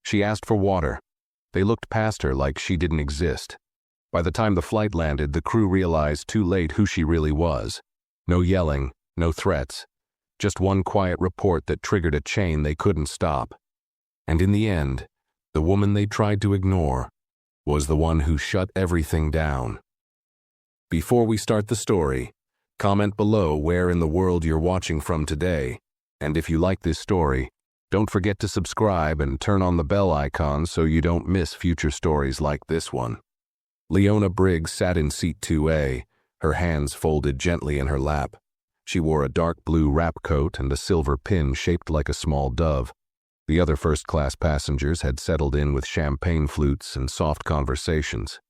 She asked for water. They looked past her like she didn't exist. By the time the flight landed, the crew realized too late who she really was. No yelling, no threats. Just one quiet report that triggered a chain they couldn't stop. And in the end, the woman they tried to ignore was the one who shut everything down. Before we start the story, comment below where in the world you're watching from today. And if you like this story, don't forget to subscribe and turn on the bell icon so you don't miss future stories like this one. Leona Briggs sat in seat 2A, her hands folded gently in her lap. She wore a dark blue wrap coat and a silver pin shaped like a small dove. The other first-class passengers had settled in with champagne flutes and soft conversations.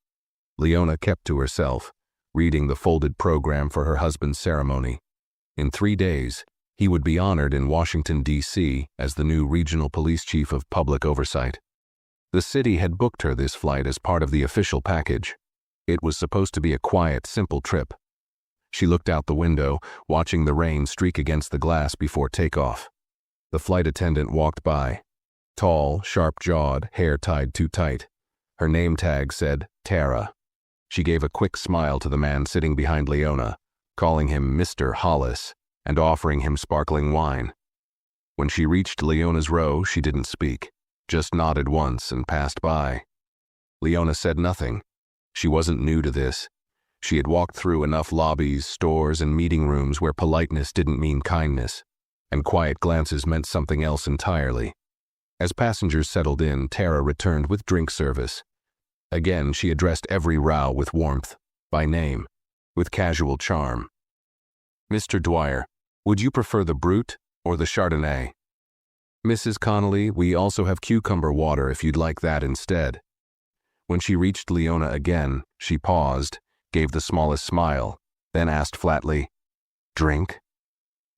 Leona kept to herself, reading the folded program for her husband's ceremony. In 3 days, he would be honored in Washington, D.C. as the new regional police chief of public oversight. The city had booked her this flight as part of the official package. It was supposed to be a quiet, simple trip. She looked out the window, watching the rain streak against the glass before takeoff. The flight attendant walked by. Tall, sharp-jawed, hair tied too tight. Her name tag said, Tara. She gave a quick smile to the man sitting behind Leona, calling him Mr. Hollis, and offering him sparkling wine. When she reached Leona's row, she didn't speak, just nodded once and passed by. Leona said nothing. She wasn't new to this. She had walked through enough lobbies, stores, and meeting rooms where politeness didn't mean kindness, and quiet glances meant something else entirely. As passengers settled in, Tara returned with drink service. Again, she addressed every row with warmth, by name, with casual charm. Mr. Dwyer, would you prefer the Brut or the Chardonnay? Mrs. Connolly, we also have cucumber water if you'd like that instead. When she reached Leona again, she paused, gave the smallest smile, then asked flatly, Drink?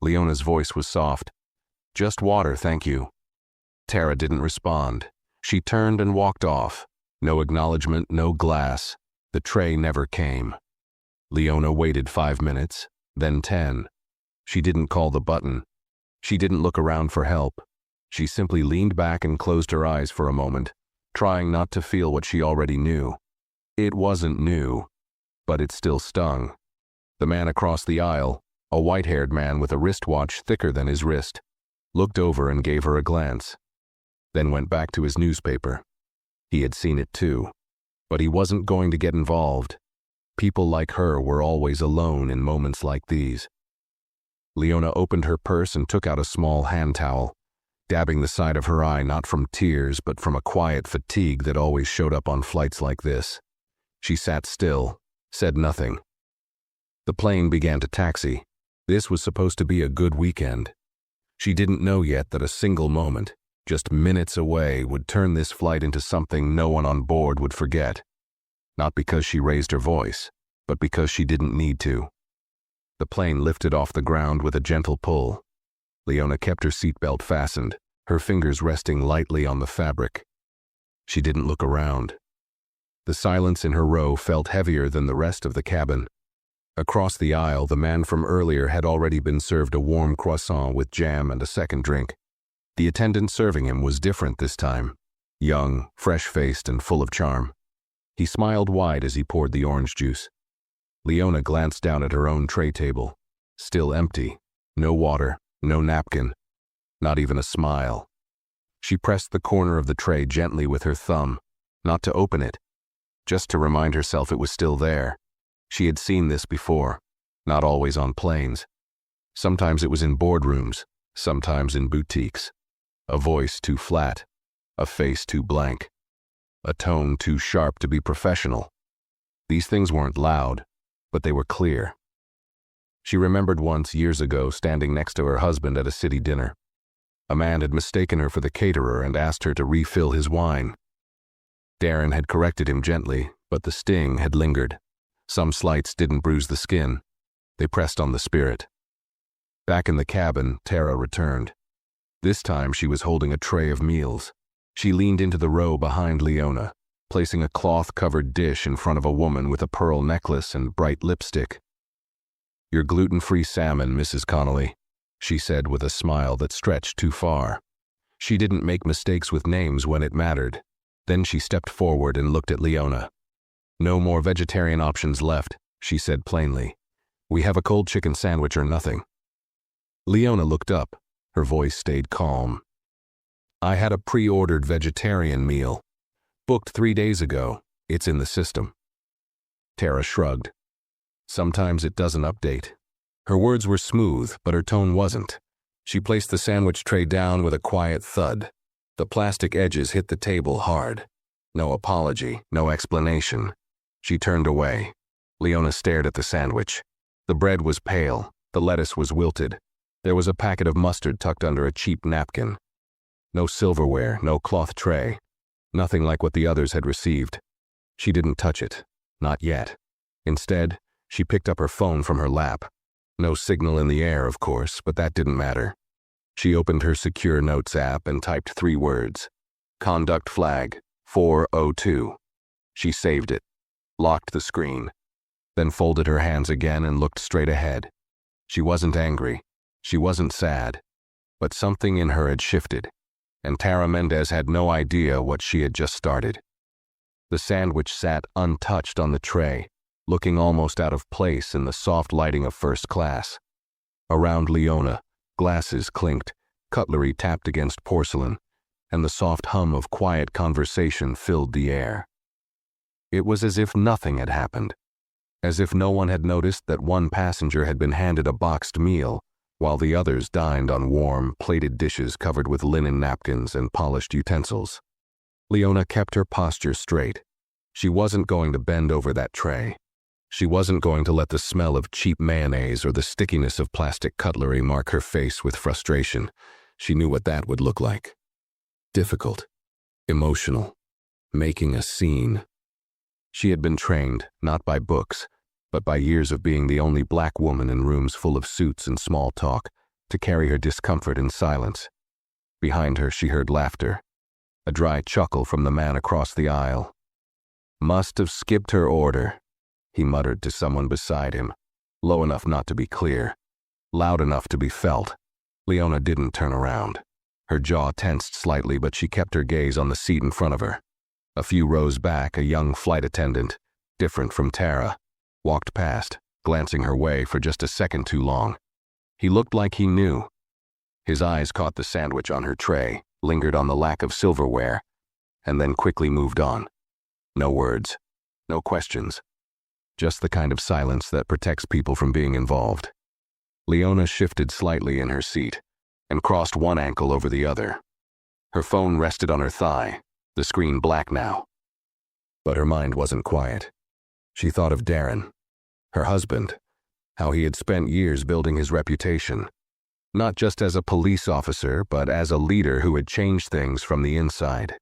Leona's voice was soft. Just water, thank you. Tara didn't respond. She turned and walked off. No acknowledgement, no glass. The tray never came. Leona waited 5 minutes, then 10. She didn't call the button. She didn't look around for help. She simply leaned back and closed her eyes for a moment, trying not to feel what she already knew. It wasn't new, but it still stung. The man across the aisle, a white-haired man with a wristwatch thicker than his wrist, looked over and gave her a glance, then went back to his newspaper. He had seen it too, but he wasn't going to get involved. People like her were always alone in moments like these. Leona opened her purse and took out a small hand towel, dabbing the side of her eye not from tears but from a quiet fatigue that always showed up on flights like this. She sat still, said nothing. The plane began to taxi. This was supposed to be a good weekend. She didn't know yet that a single moment, just minutes away, would turn this flight into something no one on board would forget. Not because she raised her voice, but because she didn't need to. The plane lifted off the ground with a gentle pull. Leona kept her seatbelt fastened, her fingers resting lightly on the fabric. She didn't look around. The silence in her row felt heavier than the rest of the cabin. Across the aisle, the man from earlier had already been served a warm croissant with jam and a second drink. The attendant serving him was different this time, young, fresh-faced, and full of charm. He smiled wide as he poured the orange juice. Leona glanced down at her own tray table, still empty, no water, no napkin, not even a smile. She pressed the corner of the tray gently with her thumb, not to open it, just to remind herself it was still there. She had seen this before, not always on planes. Sometimes it was in boardrooms, sometimes in boutiques. A voice too flat, a face too blank, a tone too sharp to be professional. These things weren't loud, but they were clear. She remembered once years ago standing next to her husband at a city dinner. A man had mistaken her for the caterer and asked her to refill his wine. Darren had corrected him gently, but the sting had lingered. Some slights didn't bruise the skin. They pressed on the spirit. Back in the cabin, Tara returned. This time she was holding a tray of meals. She leaned into the row behind Leona, placing a cloth-covered dish in front of a woman with a pearl necklace and bright lipstick. "Your gluten-free salmon, Mrs. Connolly," she said with a smile that stretched too far. She didn't make mistakes with names when it mattered. Then she stepped forward and looked at Leona. "No more vegetarian options left," she said plainly. "We have a cold chicken sandwich or nothing." Leona looked up. Her voice stayed calm. "I had a pre-ordered vegetarian meal. Booked 3 days ago. It's in the system." Tara shrugged. "Sometimes it doesn't update." Her words were smooth, but her tone wasn't. She placed the sandwich tray down with a quiet thud. The plastic edges hit the table hard. No apology, no explanation. She turned away. Leona stared at the sandwich. The bread was pale. The lettuce was wilted. There was a packet of mustard tucked under a cheap napkin. No silverware, no cloth tray. Nothing like what the others had received. She didn't touch it. Not yet. Instead, she picked up her phone from her lap. No signal in the air, of course, but that didn't matter. She opened her Secure Notes app and typed 3 words. Conduct flag, 402. She saved it, locked the screen, then folded her hands again and looked straight ahead. She wasn't angry. She wasn't sad. But something in her had shifted, and Tara Mendez had no idea what she had just started. The sandwich sat untouched on the tray, looking almost out of place in the soft lighting of first class. Around Leona, glasses clinked, cutlery tapped against porcelain, and the soft hum of quiet conversation filled the air. It was as if nothing had happened, as if no one had noticed that one passenger had been handed a boxed meal, while the others dined on warm, plated dishes covered with linen napkins and polished utensils. Leona kept her posture straight. She wasn't going to bend over that tray. She wasn't going to let the smell of cheap mayonnaise or the stickiness of plastic cutlery mark her face with frustration. She knew what that would look like. Difficult. Emotional. Making a scene. She had been trained, not by books, but by years of being the only black woman in rooms full of suits and small talk, to carry her discomfort in silence. Behind her, she heard laughter. A dry chuckle from the man across the aisle. "Must have skipped her order," he muttered to someone beside him, low enough not to be clear, loud enough to be felt. Leona didn't turn around. Her jaw tensed slightly, but she kept her gaze on the seat in front of her. A few rows back, a young flight attendant, different from Tara, walked past, glancing her way for just a second too long. He looked like he knew. His eyes caught the sandwich on her tray, lingered on the lack of silverware, and then quickly moved on. No words, no questions. Just the kind of silence that protects people from being involved. Leona shifted slightly in her seat and crossed one ankle over the other. Her phone rested on her thigh, the screen black now. But her mind wasn't quiet. She thought of Darren, her husband, how he had spent years building his reputation, not just as a police officer, but as a leader who had changed things from the inside.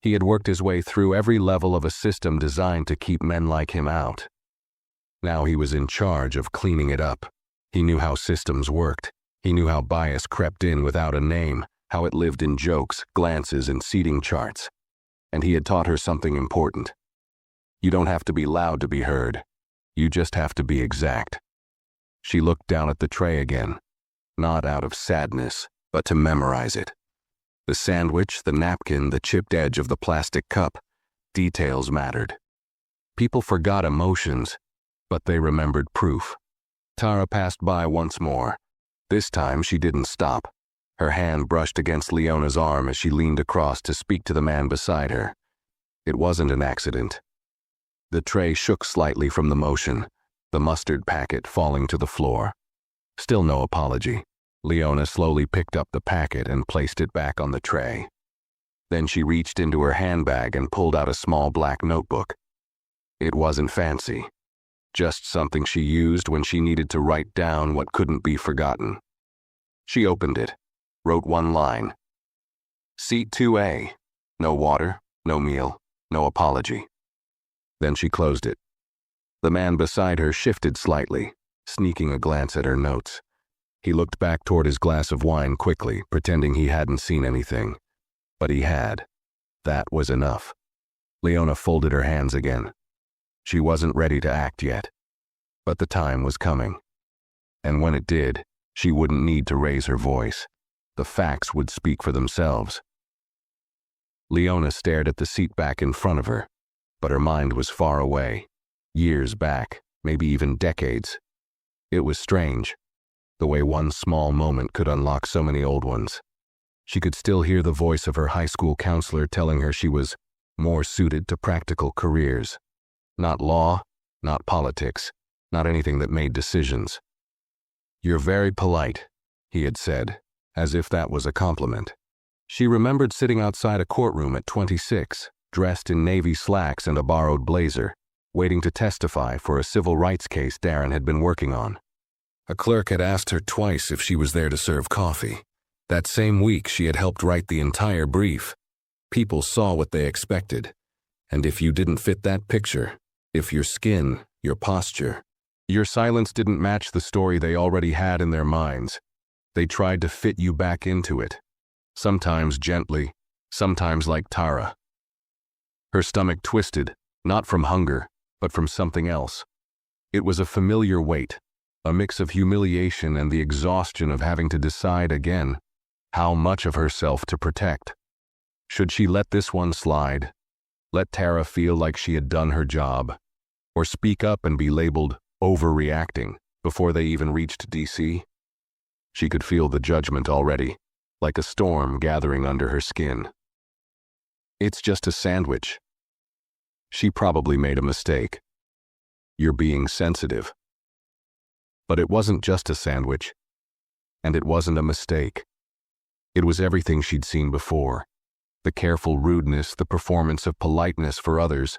He had worked his way through every level of a system designed to keep men like him out. Now he was in charge of cleaning it up. He knew how systems worked. He knew how bias crept in without a name, how it lived in jokes, glances, and seating charts. And he had taught her something important. You don't have to be loud to be heard. You just have to be exact. She looked down at the tray again, not out of sadness, but to memorize it. The sandwich, the napkin, the chipped edge of the plastic cup. Details mattered. People forgot emotions, but they remembered proof. Tara passed by once more. This time she didn't stop. Her hand brushed against Leona's arm as she leaned across to speak to the man beside her. It wasn't an accident. The tray shook slightly from the motion, the mustard packet falling to the floor. Still no apology. Leona slowly picked up the packet and placed it back on the tray. Then she reached into her handbag and pulled out a small black notebook. It wasn't fancy, just something she used when she needed to write down what couldn't be forgotten. She opened it, wrote one line. Seat 2A. No water, no meal, no apology. Then she closed it. The man beside her shifted slightly, sneaking a glance at her notes. He looked back toward his glass of wine quickly, pretending he hadn't seen anything. But he had. That was enough. Leona folded her hands again. She wasn't ready to act yet. But the time was coming. And when it did, she wouldn't need to raise her voice. The facts would speak for themselves. Leona stared at the seat back in front of her, but her mind was far away. Years back, maybe even decades. It was strange, the way one small moment could unlock so many old ones. She could still hear the voice of her high school counselor telling her she was more suited to practical careers. Not law, not politics, not anything that made decisions. "You're very polite," he had said, as if that was a compliment. She remembered sitting outside a courtroom at 26, dressed in navy slacks and a borrowed blazer, waiting to testify for a civil rights case Darren had been working on. A clerk had asked her twice if she was there to serve coffee. That same week, she had helped write the entire brief. People saw what they expected. And if you didn't fit that picture, if your skin, your posture, your silence didn't match the story they already had in their minds, they tried to fit you back into it. Sometimes gently, sometimes like Tara. Her stomach twisted, not from hunger, but from something else. It was a familiar weight, a mix of humiliation and the exhaustion of having to decide again how much of herself to protect. Should she let this one slide? Let Tara feel like she had done her job? Or speak up and be labeled overreacting before they even reached DC? She could feel the judgment already, like a storm gathering under her skin. "It's just a sandwich." She probably made a mistake. "You're being sensitive." But it wasn't just a sandwich, and it wasn't a mistake. It was everything she'd seen before. The careful rudeness, the performance of politeness for others,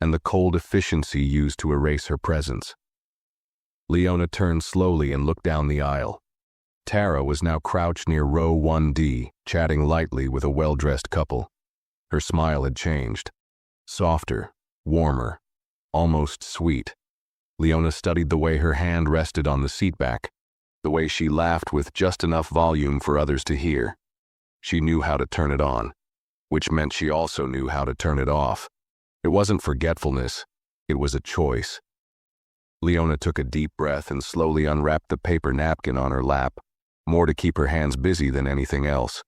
and the cold efficiency used to erase her presence. Leona turned slowly and looked down the aisle. Tara was now crouched near row 1D, chatting lightly with a well-dressed couple. Her smile had changed. Softer, warmer, almost sweet. Leona studied the way her hand rested on the seatback, the way she laughed with just enough volume for others to hear. She knew how to turn it on, which meant she also knew how to turn it off. It wasn't forgetfulness, it was a choice. Leona took a deep breath and slowly unwrapped the paper napkin on her lap, more to keep her hands busy than anything else.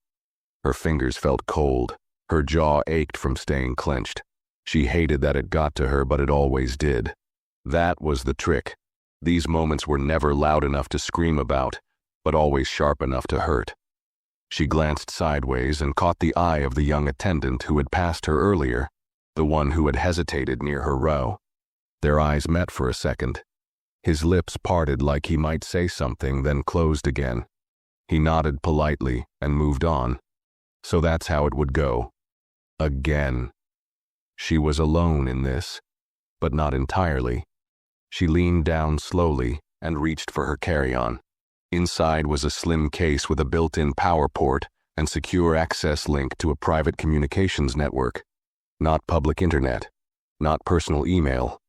Her fingers felt cold, her jaw ached from staying clenched. She hated that it got to her, but it always did. That was the trick. These moments were never loud enough to scream about, but always sharp enough to hurt. She glanced sideways and caught the eye of the young attendant who had passed her earlier, the one who had hesitated near her row. Their eyes met for a second. His lips parted like he might say something, then closed again. He nodded politely and moved on. So that's how it would go. Again. She was alone in this, but not entirely. She leaned down slowly and reached for her carry-on. Inside was a slim case with a built-in power port and secure access link to a private communications network. Not public internet, not personal email.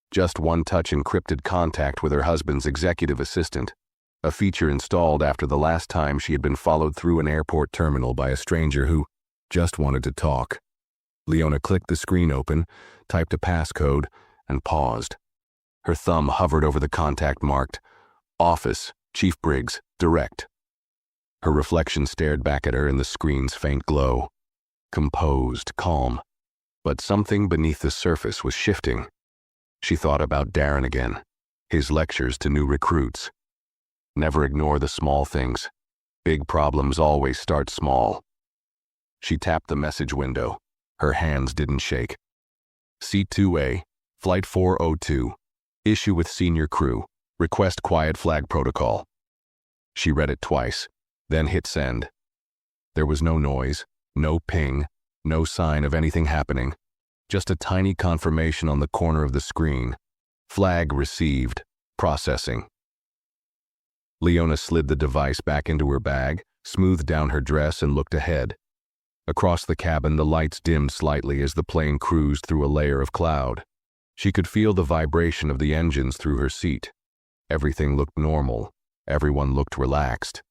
Just one-touch encrypted contact with her husband's executive assistant, a feature installed after the last time she had been followed through an airport terminal by a stranger who just wanted to talk. Leona clicked the screen open, typed a passcode, and paused. Her thumb hovered over the contact marked, "Office, Chief Briggs, Direct." Her reflection stared back at her in the screen's faint glow. Composed, calm. But something beneath the surface was shifting. She thought about Darren again, his lectures to new recruits. Never ignore the small things. Big problems always start small. She tapped the message window. Her hands didn't shake. C2A, Flight 402. Issue with senior crew. Request quiet flag protocol. She read it twice, then hit send. There was no noise, no ping, no sign of anything happening. Just a tiny confirmation on the corner of the screen. Flag received. Processing. Leona slid the device back into her bag, smoothed down her dress, and looked ahead. Across the cabin, the lights dimmed slightly as the plane cruised through a layer of cloud. She could feel the vibration of the engines through her seat. Everything looked normal. Everyone looked relaxed.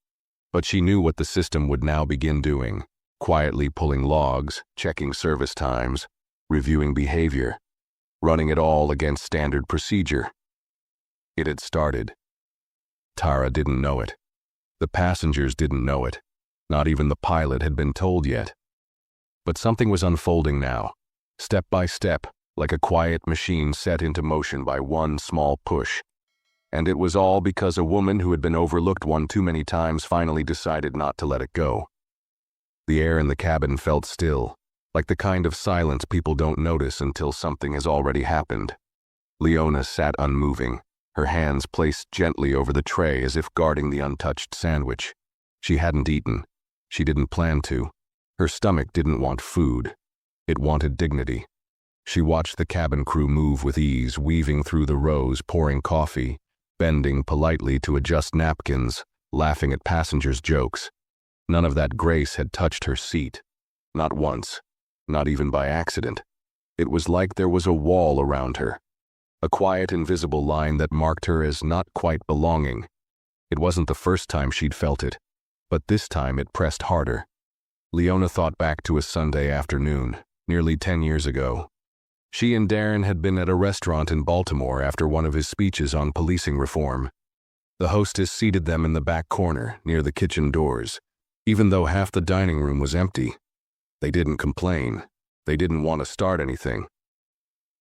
But she knew what the system would now begin doing, quietly pulling logs, checking service times, reviewing behavior, running it all against standard procedure. It had started. Tara didn't know it. The passengers didn't know it. Not even the pilot had been told yet. But something was unfolding now, step by step, like a quiet machine set into motion by one small push. And it was all because a woman who had been overlooked one too many times finally decided not to let it go. The air in the cabin felt still, like the kind of silence people don't notice until something has already happened. Leona sat unmoving, her hands placed gently over the tray as if guarding the untouched sandwich. She hadn't eaten. She didn't plan to. Her stomach didn't want food. It wanted dignity. She watched the cabin crew move with ease, weaving through the rows, pouring coffee, bending politely to adjust napkins, laughing at passengers' jokes. None of that grace had touched her seat. Not once. Not even by accident. It was like there was a wall around her. A quiet, invisible line that marked her as not quite belonging. It wasn't the first time she'd felt it, but this time it pressed harder. Leona thought back to a Sunday afternoon, nearly 10 years ago. She and Darren had been at a restaurant in Baltimore after one of his speeches on policing reform. The hostess seated them in the back corner, near the kitchen doors. Even though half the dining room was empty, they didn't complain. They didn't want to start anything.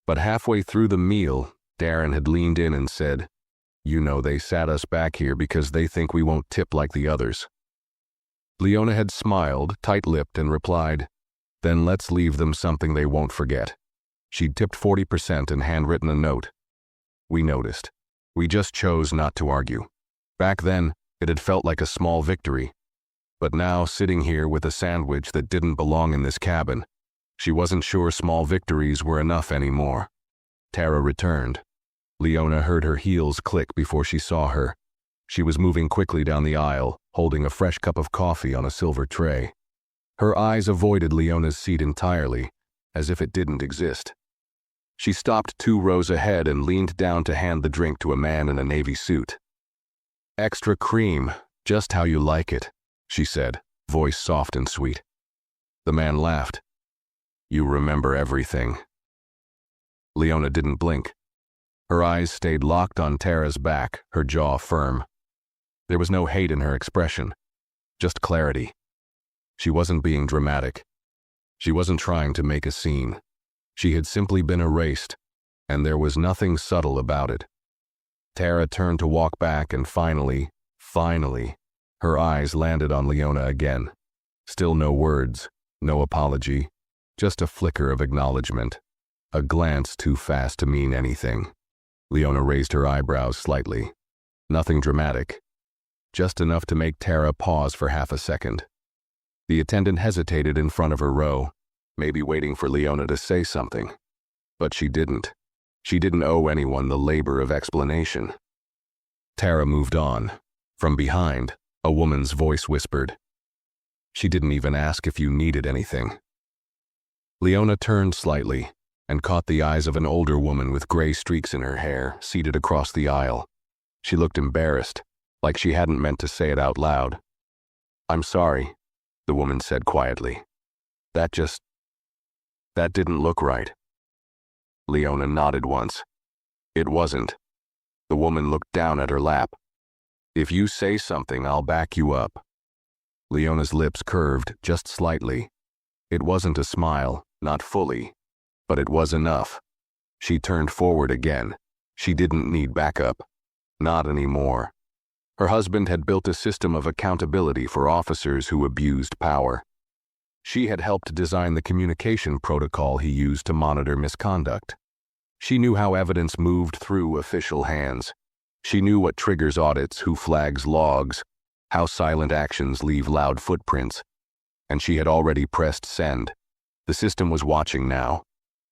But halfway through the meal, Darren had leaned in and said, "You know, they sat us back here because they think we won't tip like the others." Leona had smiled, tight-lipped, and replied, "Then let's leave them something they won't forget." She'd tipped 40% and handwritten a note. "We noticed. We just chose not to argue." Back then, it had felt like a small victory. But now, sitting here with a sandwich that didn't belong in this cabin, she wasn't sure small victories were enough anymore. Tara returned. Leona heard her heels click before she saw her. She was moving quickly down the aisle, holding a fresh cup of coffee on a silver tray. Her eyes avoided Leona's seat entirely, as if it didn't exist. She stopped 2 rows ahead and leaned down to hand the drink to a man in a navy suit. "Extra cream, just how you like it," she said, voice soft and sweet. The man laughed. "You remember everything." Leona didn't blink. Her eyes stayed locked on Tara's back, her jaw firm. There was no hate in her expression, just clarity. She wasn't being dramatic. She wasn't trying to make a scene. She had simply been erased, and there was nothing subtle about it. Tara turned to walk back, and finally, her eyes landed on Leona again. Still no words, no apology, just a flicker of acknowledgement, a glance too fast to mean anything. Leona raised her eyebrows slightly. Nothing dramatic, just enough to make Tara pause for half a second. The attendant hesitated in front of her row, maybe waiting for Leona to say something. But she didn't. She didn't owe anyone the labor of explanation. Tara moved on. From behind, a woman's voice whispered, "She didn't even ask if you needed anything." Leona turned slightly and caught the eyes of an older woman with gray streaks in her hair, seated across the aisle. She looked embarrassed, like she hadn't meant to say it out loud. "I'm sorry," the woman said quietly. That didn't look right." Leona nodded once. "It wasn't." The woman looked down at her lap. "If you say something, I'll back you up." Leona's lips curved just slightly. It wasn't a smile, not fully, but it was enough. She turned forward again. She didn't need backup. Not anymore. Her husband had built a system of accountability for officers who abused power. She had helped design the communication protocol he used to monitor misconduct. She knew how evidence moved through official hands. She knew what triggers audits, who flags logs, how silent actions leave loud footprints. And she had already pressed send. The system was watching now.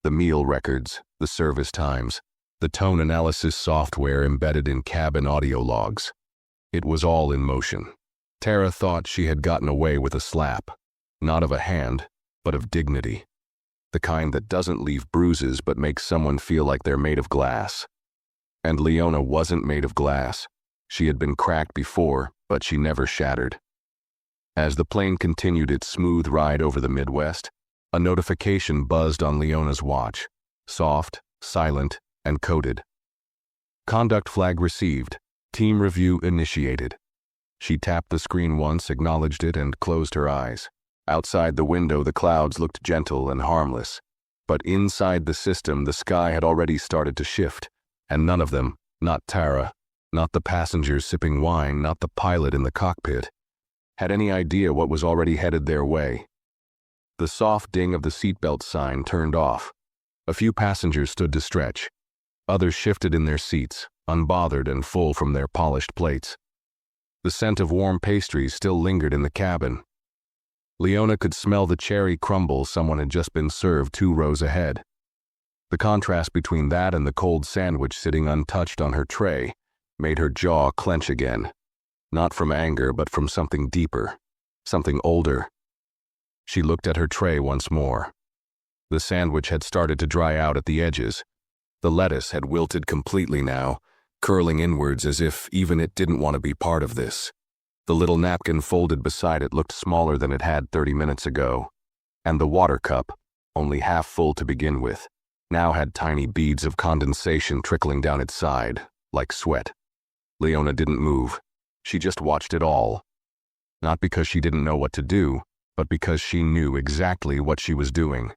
The meal records, the service times, the tone analysis software embedded in cabin audio logs. It was all in motion. Tara thought she had gotten away with a slap. Not of a hand, but of dignity. The kind that doesn't leave bruises but makes someone feel like they're made of glass. And Leona wasn't made of glass. She had been cracked before, but she never shattered. As the plane continued its smooth ride over the Midwest, a notification buzzed on Leona's watch, soft, silent, and coded. "Conduct flag received. Team review initiated." She tapped the screen once, acknowledged it, and closed her eyes. Outside the window, the clouds looked gentle and harmless. But inside the system, the sky had already started to shift, and none of them, not Tara, not the passengers sipping wine, not the pilot in the cockpit, had any idea what was already headed their way. The soft ding of the seatbelt sign turned off. A few passengers stood to stretch. Others shifted in their seats, unbothered and full from their polished plates. The scent of warm pastries still lingered in the cabin. Leona could smell the cherry crumble someone had just been served 2 rows ahead. The contrast between that and the cold sandwich sitting untouched on her tray made her jaw clench again. Not from anger, but from something deeper, something older. She looked at her tray once more. The sandwich had started to dry out at the edges. The lettuce had wilted completely now, curling inwards as if even it didn't want to be part of this. The little napkin folded beside it looked smaller than it had 30 minutes ago, and the water cup, only half full to begin with, now had tiny beads of condensation trickling down its side, like sweat. Leona didn't move. She just watched it all. Not because she didn't know what to do, but because she knew exactly what she was doing.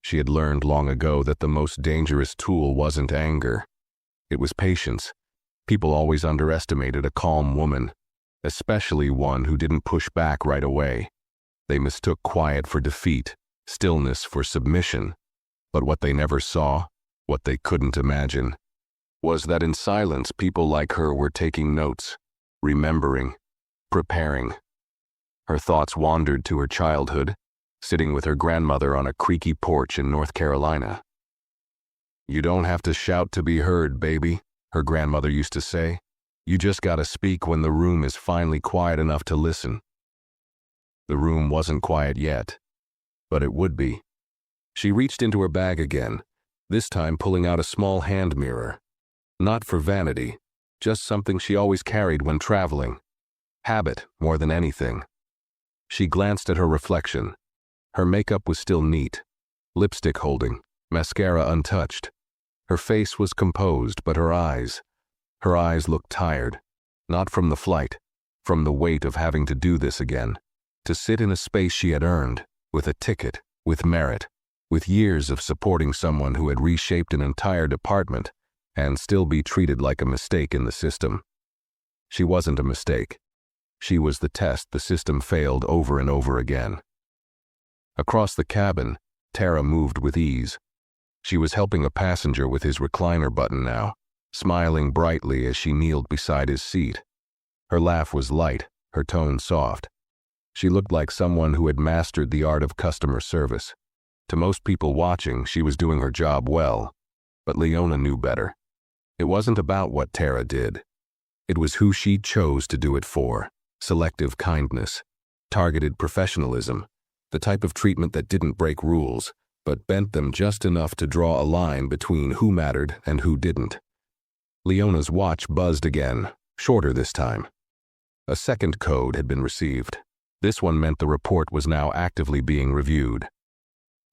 She had learned long ago that the most dangerous tool wasn't anger. It was patience. People always underestimated a calm woman, especially one who didn't push back right away. They mistook quiet for defeat, stillness for submission. But what they never saw, what they couldn't imagine, was that in silence people like her were taking notes, remembering, preparing. Her thoughts wandered to her childhood, sitting with her grandmother on a creaky porch in North Carolina. "You don't have to shout to be heard, baby," her grandmother used to say. "You just gotta speak when the room is finally quiet enough to listen." The room wasn't quiet yet, but it would be. She reached into her bag again, this time pulling out a small hand mirror. Not for vanity, just something she always carried when traveling. Habit, more than anything. She glanced at her reflection. Her makeup was still neat, lipstick holding, mascara untouched. Her face was composed, but her eyes looked tired, not from the flight, from the weight of having to do this again, to sit in a space she had earned, with a ticket, with merit, with years of supporting someone who had reshaped an entire department, and still be treated like a mistake in the system. She wasn't a mistake. She was the test the system failed over and over again. Across the cabin, Tara moved with ease. She was helping a passenger with his recliner button now, smiling brightly as she kneeled beside his seat. Her laugh was light, her tone soft. She looked like someone who had mastered the art of customer service. To most people watching, she was doing her job well, but Leona knew better. It wasn't about what Tara did. It was who she chose to do it for. Selective kindness, targeted professionalism, the type of treatment that didn't break rules, but bent them just enough to draw a line between who mattered and who didn't. Leona's watch buzzed again, shorter this time. A second code had been received. This one meant the report was now actively being reviewed.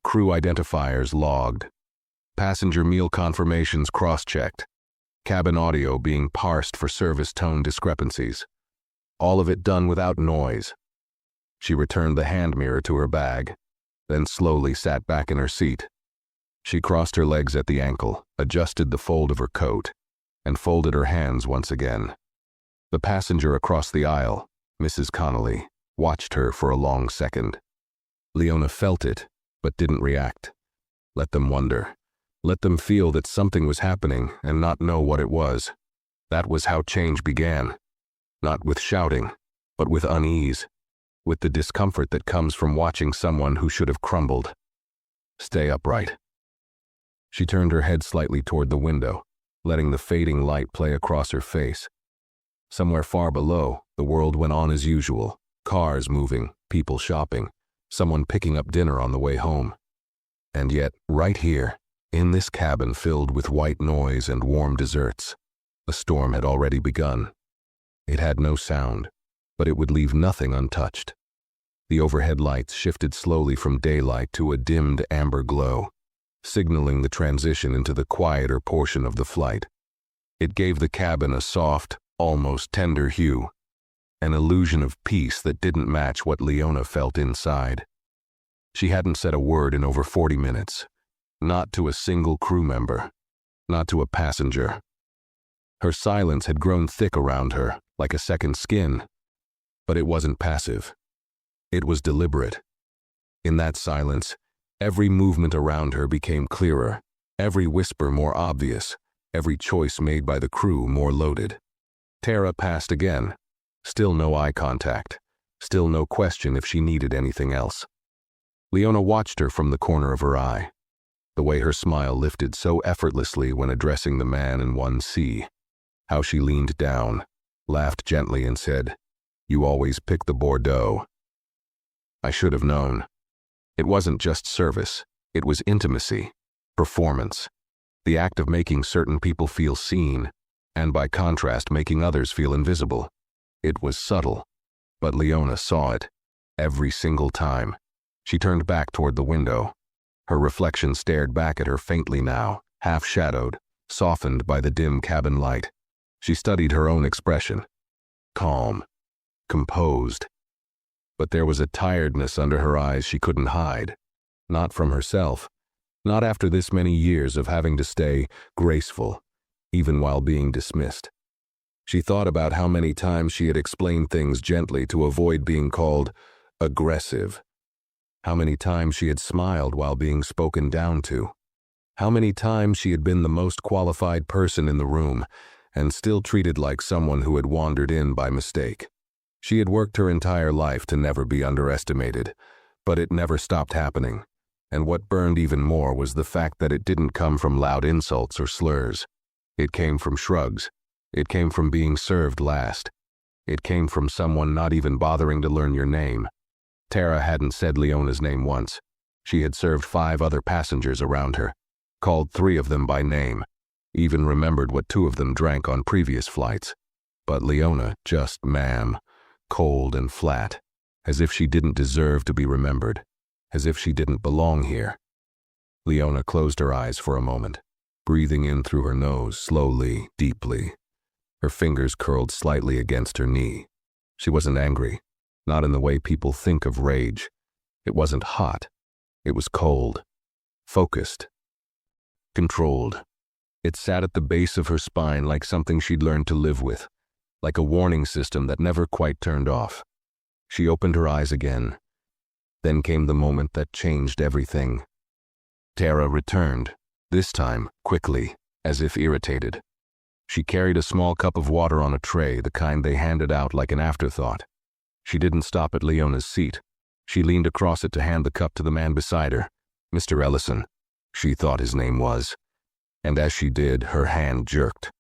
Crew identifiers logged. Passenger meal confirmations cross-checked. Cabin audio being parsed for service tone discrepancies. All of it done without noise. She returned the hand mirror to her bag, then slowly sat back in her seat. She crossed her legs at the ankle, adjusted the fold of her coat, and folded her hands once again. The passenger across the aisle, Mrs. Connolly, watched her for a long second. Leona felt it, but didn't react. Let them wonder. Let them feel that something was happening and not know what it was. That was how change began. Not with shouting, but with unease, with the discomfort that comes from watching someone who should have crumbled. Stay upright. She turned her head slightly toward the window, letting the fading light play across her face. Somewhere far below, the world went on as usual. Cars moving, people shopping, someone picking up dinner on the way home. And yet, right here, in this cabin filled with white noise and warm desserts, a storm had already begun. It had no sound, but it would leave nothing untouched. The overhead lights shifted slowly from daylight to a dimmed amber glow, signaling the transition into the quieter portion of the flight. It gave the cabin a soft, almost tender hue, an illusion of peace that didn't match what Leona felt inside. She hadn't said a word in over 40 minutes, not to a single crew member, not to a passenger. Her silence had grown thick around her, like a second skin, but it wasn't passive. It was deliberate. In that silence, every movement around her became clearer, every whisper more obvious, every choice made by the crew more loaded. Tara passed again. Still no eye contact. Still no question if she needed anything else. Leona watched her from the corner of her eye. The way her smile lifted so effortlessly when addressing the man in 1C. How she leaned down, laughed gently and said, "You always pick the Bordeaux." I should have known. It wasn't just service. It was intimacy, performance, the act of making certain people feel seen, and by contrast making others feel invisible. It was subtle, but Leona saw it, every single time. She turned back toward the window. Her reflection stared back at her faintly now, half-shadowed, softened by the dim cabin light. She studied her own expression. Calm, composed. But there was a tiredness under her eyes she couldn't hide. Not from herself. Not after this many years of having to stay graceful, even while being dismissed. She thought about how many times she had explained things gently to avoid being called aggressive. How many times she had smiled while being spoken down to. How many times she had been the most qualified person in the room and still treated like someone who had wandered in by mistake. She had worked her entire life to never be underestimated, but it never stopped happening. And what burned even more was the fact that it didn't come from loud insults or slurs. It came from shrugs. It came from being served last. It came from someone not even bothering to learn your name. Tara hadn't said Leona's name once. She had served 5 other passengers around her, called 3 of them by name, even remembered what 2 of them drank on previous flights. But Leona, just ma'am, cold and flat, as if she didn't deserve to be remembered, as if she didn't belong here. Leona closed her eyes for a moment, breathing in through her nose slowly, deeply. Her fingers curled slightly against her knee. She wasn't angry, not in the way people think of rage. It wasn't hot. It was cold, focused, controlled. It sat at the base of her spine like something she'd learned to live with, like a warning system that never quite turned off. She opened her eyes again. Then came the moment that changed everything. Tara returned, this time quickly, as if irritated. She carried a small cup of water on a tray, the kind they handed out like an afterthought. She didn't stop at Leona's seat. She leaned across it to hand the cup to the man beside her. Mr. Ellison, she thought his name was. And as she did, her hand jerked.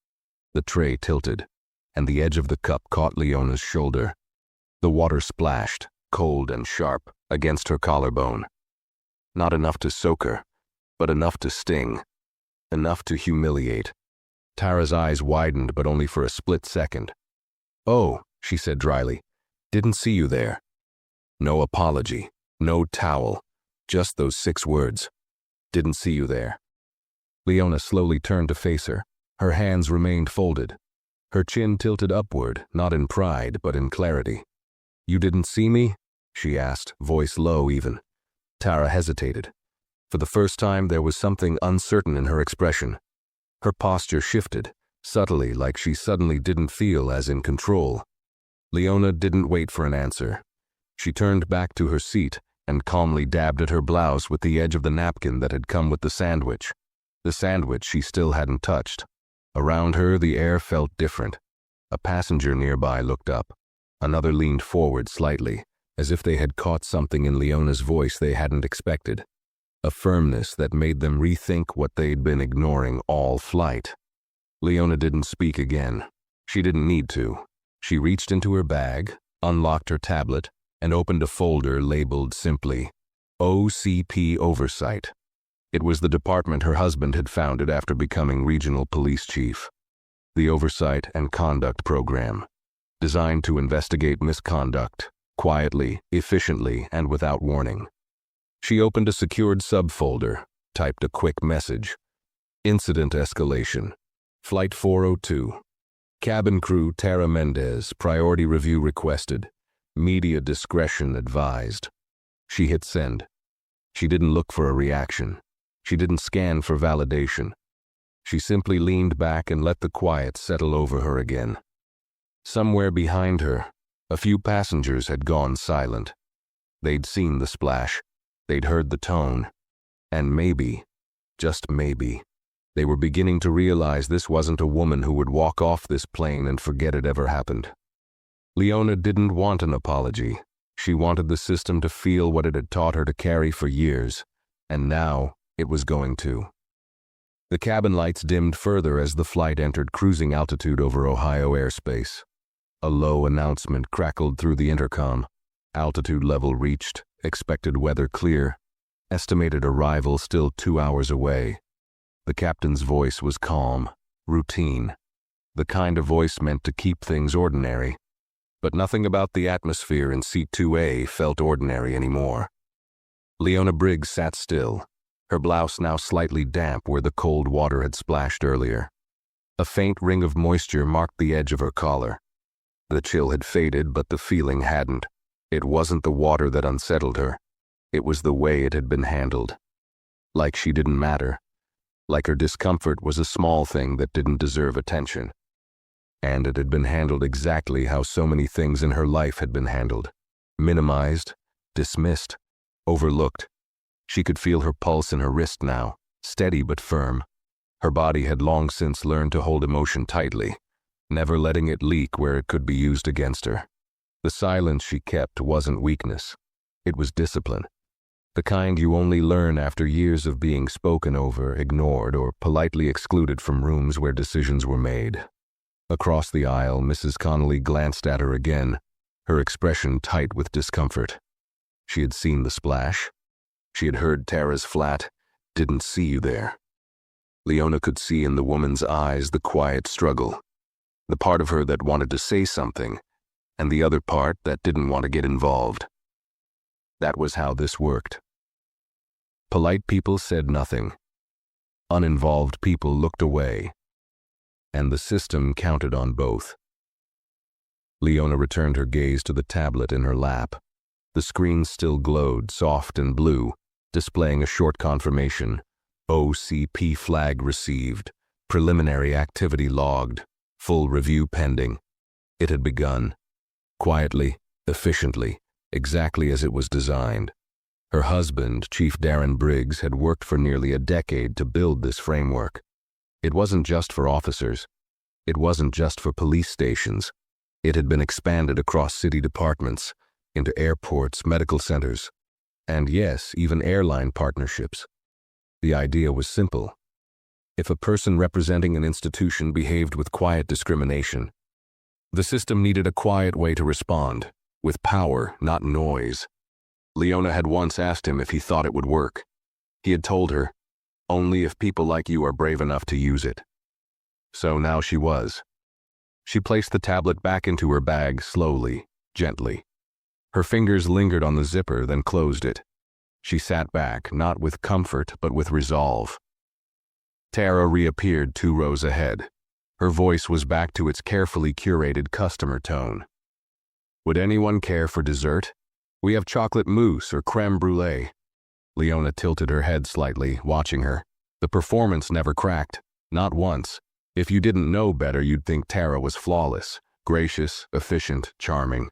The tray tilted, and the edge of the cup caught Leona's shoulder. The water splashed, cold and sharp, against her collarbone. Not enough to soak her, but enough to sting. Enough to humiliate. Tara's eyes widened, but only for a split second. "Oh," she said dryly. "Didn't see you there." No apology, no towel, just those 6 words. "Didn't see you there." Leona slowly turned to face her. Her hands remained folded. Her chin tilted upward, not in pride, but in clarity. "You didn't see me?" she asked, voice low even. Tara hesitated. For the first time, there was something uncertain in her expression. Her posture shifted, subtly, like she suddenly didn't feel as in control. Leona didn't wait for an answer. She turned back to her seat and calmly dabbed at her blouse with the edge of the napkin that had come with the sandwich she still hadn't touched. Around her, the air felt different. A passenger nearby looked up. Another leaned forward slightly, as if they had caught something in Leona's voice they hadn't expected. A firmness that made them rethink what they'd been ignoring all flight. Leona didn't speak again. She didn't need to. She reached into her bag, unlocked her tablet, and opened a folder labeled simply, OCP Oversight. It was the department her husband had founded after becoming regional police chief. The Oversight and Conduct Program, designed to investigate misconduct, quietly, efficiently, and without warning. She opened a secured subfolder, typed a quick message. Incident escalation. Flight 402. Cabin crew Tara Mendez, priority review requested. Media discretion advised. She hit send. She didn't look for a reaction. She didn't scan for validation. She simply leaned back and let the quiet settle over her again. Somewhere behind her, a few passengers had gone silent. They'd seen the splash. They'd heard the tone. And maybe, just maybe, they were beginning to realize this wasn't a woman who would walk off this plane and forget it ever happened. Leona didn't want an apology. She wanted the system to feel what it had taught her to carry for years, and now it was going to. The cabin lights dimmed further as the flight entered cruising altitude over Ohio airspace. A low announcement crackled through the intercom. Altitude level reached, expected weather clear, estimated arrival still 2 hours away. The captain's voice was calm, routine, the kind of voice meant to keep things ordinary. But nothing about the atmosphere in Seat 2A felt ordinary anymore. Leona Briggs sat still, her blouse now slightly damp where the cold water had splashed earlier. A faint ring of moisture marked the edge of her collar. The chill had faded, but the feeling hadn't. It wasn't the water that unsettled her. It was the way it had been handled. Like she didn't matter. Like her discomfort was a small thing that didn't deserve attention. And it had been handled exactly how so many things in her life had been handled. Minimized, dismissed, overlooked. She could feel her pulse in her wrist now, steady but firm. Her body had long since learned to hold emotion tightly, never letting it leak where it could be used against her. The silence she kept wasn't weakness. It was discipline. The kind you only learn after years of being spoken over, ignored, or politely excluded from rooms where decisions were made. Across the aisle, Mrs. Connolly glanced at her again, her expression tight with discomfort. She had seen the splash. She had heard Tara's flat, didn't see you there. Leona could see in the woman's eyes the quiet struggle, the part of her that wanted to say something, and the other part that didn't want to get involved. That was how this worked. Polite people said nothing. Uninvolved people looked away. And the system counted on both. Leona returned her gaze to the tablet in her lap. The screen still glowed, soft and blue, displaying a short confirmation. OCP flag received. Preliminary activity logged. Full review pending. It had begun. Quietly, efficiently, exactly as it was designed. Her husband, Chief Darren Briggs, had worked for nearly a decade to build this framework. It wasn't just for officers. It wasn't just for police stations. It had been expanded across city departments, into airports, medical centers, and yes, even airline partnerships. The idea was simple. If a person representing an institution behaved with quiet discrimination, the system needed a quiet way to respond, with power, not noise. Leona had once asked him if he thought it would work. He had told her, only if people like you are brave enough to use it. So now she was. She placed the tablet back into her bag slowly, gently. Her fingers lingered on the zipper, then closed it. She sat back, not with comfort, but with resolve. Tara reappeared 2 rows ahead. Her voice was back to its carefully curated customer tone. Would anyone care for dessert? We have chocolate mousse or creme brulee. Leona tilted her head slightly, watching her. The performance never cracked, not once. If you didn't know better, you'd think Tara was flawless, gracious, efficient, charming.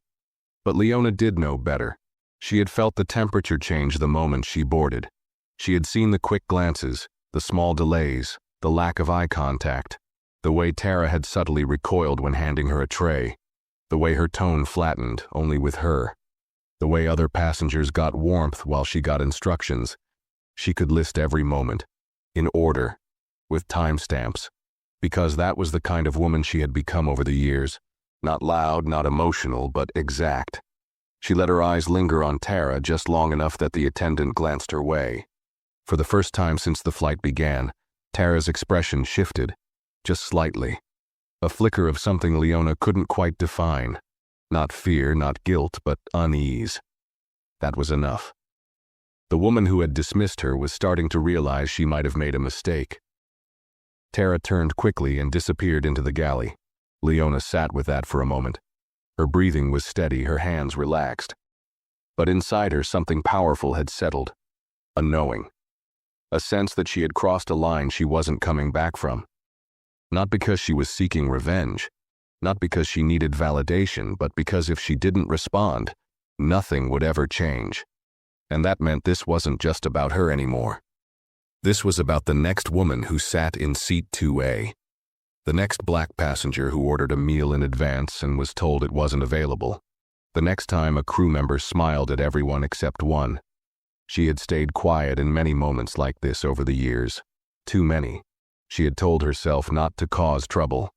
But Leona did know better. She had felt the temperature change the moment she boarded. She had seen the quick glances, the small delays, the lack of eye contact, the way Tara had subtly recoiled when handing her a tray, the way her tone flattened only with her, the way other passengers got warmth while she got instructions. She could list every moment, in order, with timestamps, because that was the kind of woman she had become over the years. Not loud, not emotional, but exact. She let her eyes linger on Tara just long enough that the attendant glanced her way. For the first time since the flight began, Tara's expression shifted, just slightly. A flicker of something Leona couldn't quite define. Not fear, not guilt, but unease. That was enough. The woman who had dismissed her was starting to realize she might have made a mistake. Tara turned quickly and disappeared into the galley. Leona sat with that for a moment. Her breathing was steady, her hands relaxed. But inside her something powerful had settled. A knowing. A sense that she had crossed a line she wasn't coming back from. Not because she was seeking revenge. Not because she needed validation, but because if she didn't respond, nothing would ever change. And that meant this wasn't just about her anymore. This was about the next woman who sat in seat 2A. The next black passenger who ordered a meal in advance and was told it wasn't available. The next time a crew member smiled at everyone except one. She had stayed quiet in many moments like this over the years. Too many. She had told herself not to cause trouble.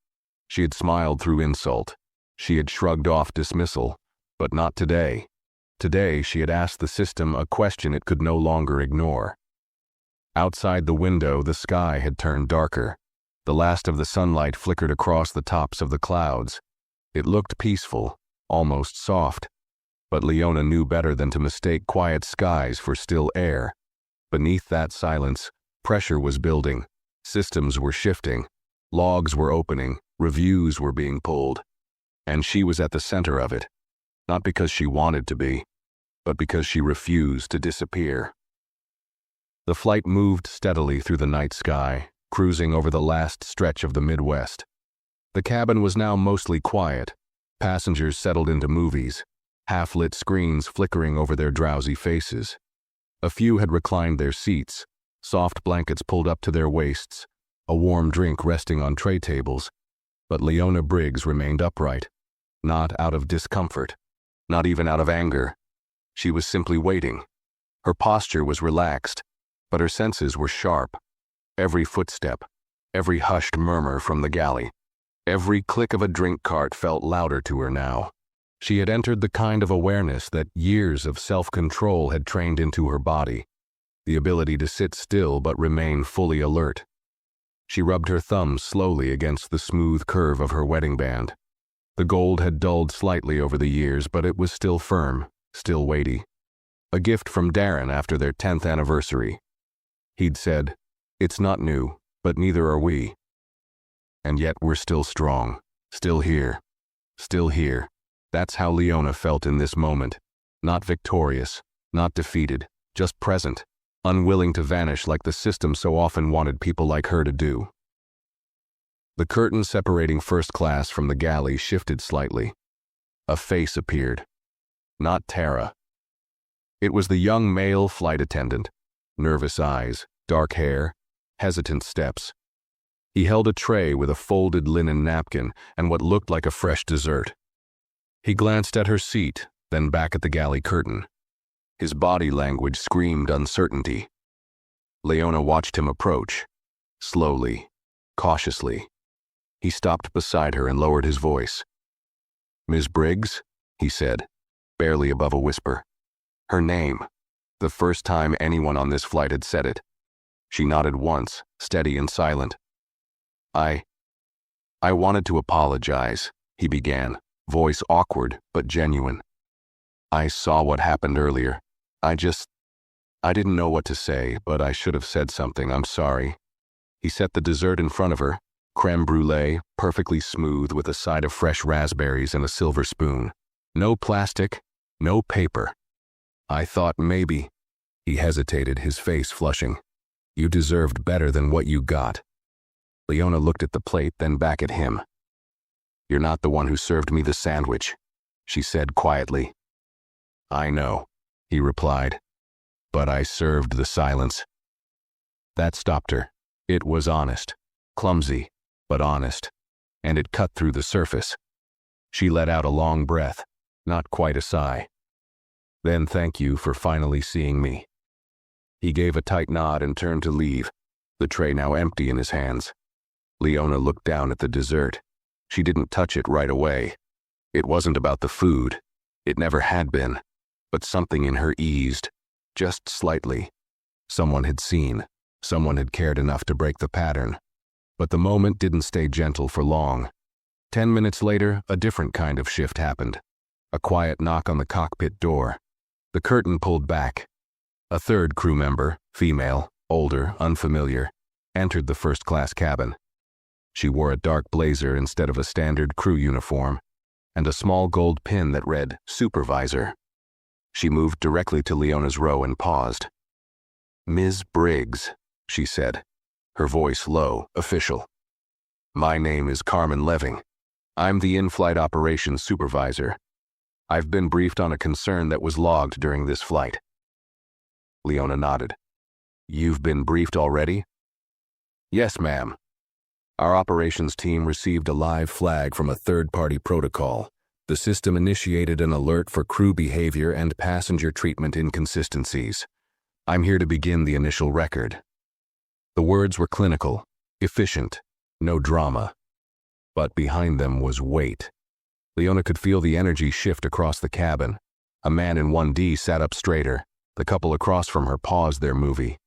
She had smiled through insult. She had shrugged off dismissal. But not today. Today she had asked the system a question it could no longer ignore. Outside the window, the sky had turned darker. The last of the sunlight flickered across the tops of the clouds. It looked peaceful, almost soft. But Leona knew better than to mistake quiet skies for still air. Beneath that silence, pressure was building. Systems were shifting. Logs were opening. Reviews were being pulled. And she was at the center of it. Not because she wanted to be, but because she refused to disappear. The flight moved steadily through the night sky, cruising over the last stretch of the Midwest. The cabin was now mostly quiet. Passengers settled into movies, half-lit screens flickering over their drowsy faces. A few had reclined their seats, soft blankets pulled up to their waists, a warm drink resting on tray tables. But Leona Briggs remained upright, not out of discomfort. Not even out of anger. She was simply waiting. Her posture was relaxed, but her senses were sharp. Every footstep, every hushed murmur from the galley, every click of a drink cart felt louder to her now. She had entered the kind of awareness that years of self-control had trained into her body, the ability to sit still but remain fully alert. She rubbed her thumbs slowly against the smooth curve of her wedding band. The gold had dulled slightly over the years, but it was still firm, still weighty. A gift from Darren after their 10th anniversary. He'd said, "It's not new, but neither are we. And yet we're still strong, still here, still here." That's how Leona felt in this moment. Not victorious, not defeated, just present, unwilling to vanish like the system so often wanted people like her to do. The curtain separating first class from the galley shifted slightly. A face appeared. Not Tara. It was the young male flight attendant. Nervous eyes, dark hair, hesitant steps. He held a tray with a folded linen napkin and what looked like a fresh dessert. He glanced at her seat, then back at the galley curtain. His body language screamed uncertainty. Leona watched him approach. Slowly, cautiously. He stopped beside her and lowered his voice. "Ms. Briggs?" he said, barely above a whisper. Her name. The first time anyone on this flight had said it. She nodded once, steady and silent. I wanted to apologize," he began, voice awkward but genuine. "I saw what happened earlier. I didn't know what to say, but I should have said something. I'm sorry." He set the dessert in front of her. Creme brulee, perfectly smooth with a side of fresh raspberries and a silver spoon. No plastic, no paper. "I thought maybe." He hesitated, his face flushing. "You deserved better than what you got." Leona looked at the plate, then back at him. "You're not the one who served me the sandwich," she said quietly. "I know," he replied. "But I served the silence." That stopped her. It was honest, clumsy, but honest, and it cut through the surface. She let out a long breath, not quite a sigh. "Then thank you for finally seeing me." He gave a tight nod and turned to leave, the tray now empty in his hands. Leona looked down at the dessert. She didn't touch it right away. It wasn't about the food. It never had been. But something in her eased, just slightly. Someone had seen. Someone had cared enough to break the pattern. But the moment didn't stay gentle for long. 10 minutes later, a different kind of shift happened. A quiet knock on the cockpit door. The curtain pulled back. A third crew member, female, older, unfamiliar, entered the first-class cabin. She wore a dark blazer instead of a standard crew uniform, and a small gold pin that read Supervisor. She moved directly to Leona's row and paused. "Ms. Briggs," she said, her voice low, official. "My name is Carmen Leving. I'm the in-flight operations supervisor. I've been briefed on a concern that was logged during this flight." Leona nodded. "You've been briefed already?" "Yes, ma'am. Our operations team received a live flag from a third-party protocol. The system initiated an alert for crew behavior and passenger treatment inconsistencies. I'm here to begin the initial record." The words were clinical, efficient, no drama. But behind them was weight. Leona could feel the energy shift across the cabin. A man in 1D sat up straighter. The couple across from her paused their movie.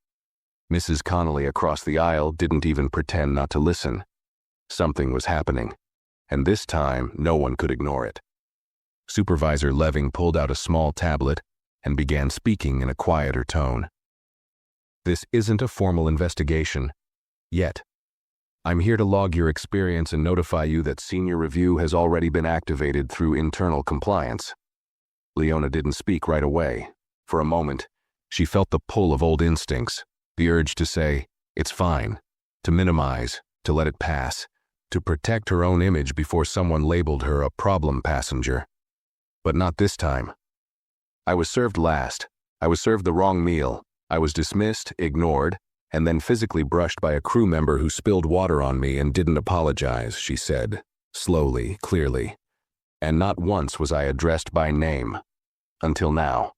Mrs. Connolly across the aisle didn't even pretend not to listen. Something was happening, and this time no one could ignore it. Supervisor Leving pulled out a small tablet and began speaking in a quieter tone. "This isn't a formal investigation. Yet. I'm here to log your experience and notify you that senior review has already been activated through internal compliance." Leona didn't speak right away. For a moment, she felt the pull of old instincts, the urge to say, "It's fine," to minimize, to let it pass, to protect her own image before someone labeled her a problem passenger. But not this time. "I was served last. I was served the wrong meal. I was dismissed, ignored, and then physically brushed by a crew member who spilled water on me and didn't apologize," she said, slowly, clearly. "And not once was I addressed by name. Until now."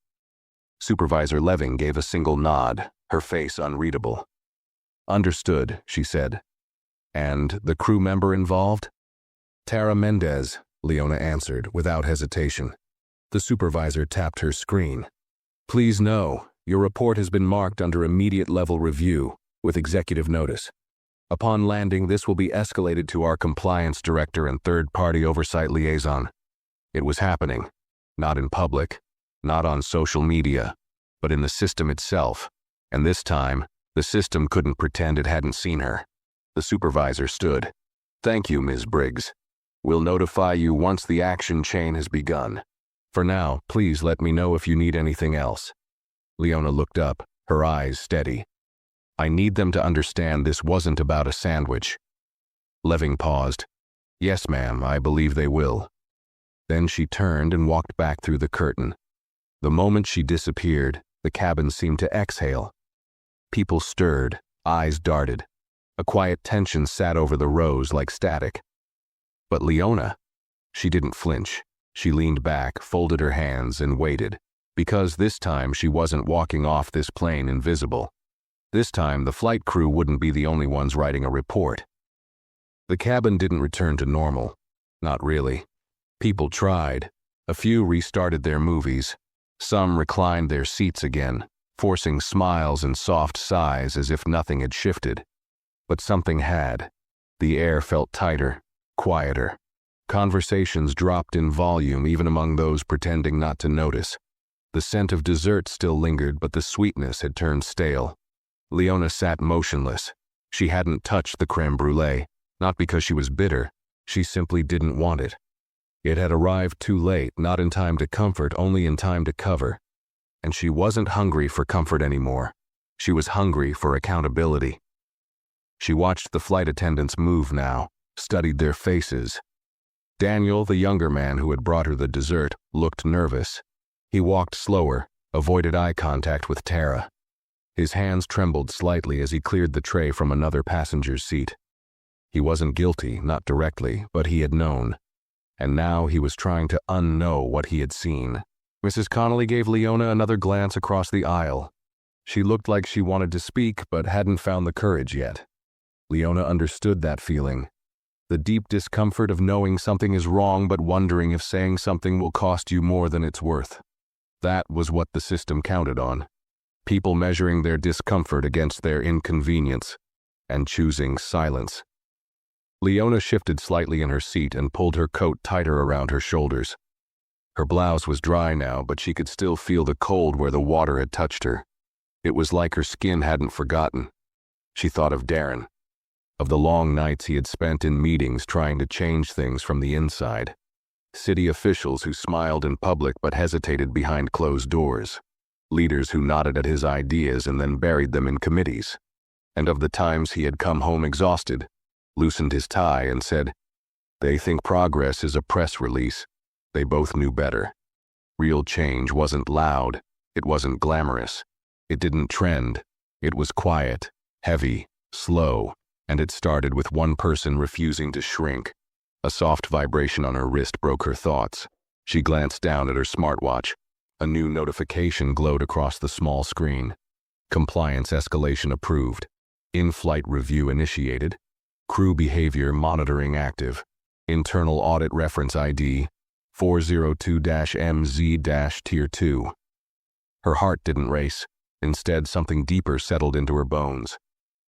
Supervisor Leving gave a single nod, her face unreadable. "Understood," she said. "And the crew member involved?" "Tara Mendez," Leona answered, without hesitation. The supervisor tapped her screen. "Please know, your report has been marked under immediate level review, with executive notice. Upon landing, this will be escalated to our compliance director and third-party oversight liaison." It was happening, not in public, not on social media, but in the system itself, and this time, the system couldn't pretend it hadn't seen her. The supervisor stood. "Thank you, Ms. Briggs. We'll notify you once the action chain has begun. For now, please let me know if you need anything else." Leona looked up, her eyes steady. "I need them to understand this wasn't about a sandwich." Leving paused. "Yes, ma'am, I believe they will." Then she turned and walked back through the curtain. The moment she disappeared, the cabin seemed to exhale. People stirred, eyes darted. A quiet tension sat over the rows like static. But Leona, she didn't flinch. She leaned back, folded her hands, and waited. Because this time she wasn't walking off this plane invisible. This time the flight crew wouldn't be the only ones writing a report. The cabin didn't return to normal. Not really. People tried. A few restarted their movies. Some reclined their seats again, forcing smiles and soft sighs as if nothing had shifted. But something had. The air felt tighter, quieter. Conversations dropped in volume even among those pretending not to notice. The scent of dessert still lingered, but the sweetness had turned stale. Leona sat motionless. She hadn't touched the crème brûlée, not because she was bitter. She simply didn't want it. It had arrived too late, not in time to comfort, only in time to cover. And she wasn't hungry for comfort anymore. She was hungry for accountability. She watched the flight attendants move now, studied their faces. Daniel, the younger man who had brought her the dessert, looked nervous. He walked slower, avoided eye contact with Tara. His hands trembled slightly as he cleared the tray from another passenger's seat. He wasn't guilty, not directly, but he had known. And now he was trying to unknow what he had seen. Mrs. Connolly gave Leona another glance across the aisle. She looked like she wanted to speak, but hadn't found the courage yet. Leona understood that feeling. The deep discomfort of knowing something is wrong but wondering if saying something will cost you more than it's worth. That was what the system counted on. People measuring their discomfort against their inconvenience, and choosing silence. Leona shifted slightly in her seat and pulled her coat tighter around her shoulders. Her blouse was dry now, but she could still feel the cold where the water had touched her. It was like her skin hadn't forgotten. She thought of Darren. of the long nights he had spent in meetings trying to change things from the inside. City officials who smiled in public but hesitated behind closed doors. Leaders who nodded at his ideas and then buried them in committees. And of the times he had come home exhausted, loosened his tie and said, "They think progress is a press release." They both knew better. Real change wasn't loud, it wasn't glamorous. It didn't trend. It was quiet, heavy, slow, and it started with one person refusing to shrink. A soft vibration on her wrist broke her thoughts. She glanced down at her smartwatch. A new notification glowed across the small screen. Compliance escalation approved. In-flight review initiated. Crew behavior monitoring active. Internal audit reference ID 402-MZ-Tier 2. Her heart didn't race. Instead, something deeper settled into her bones.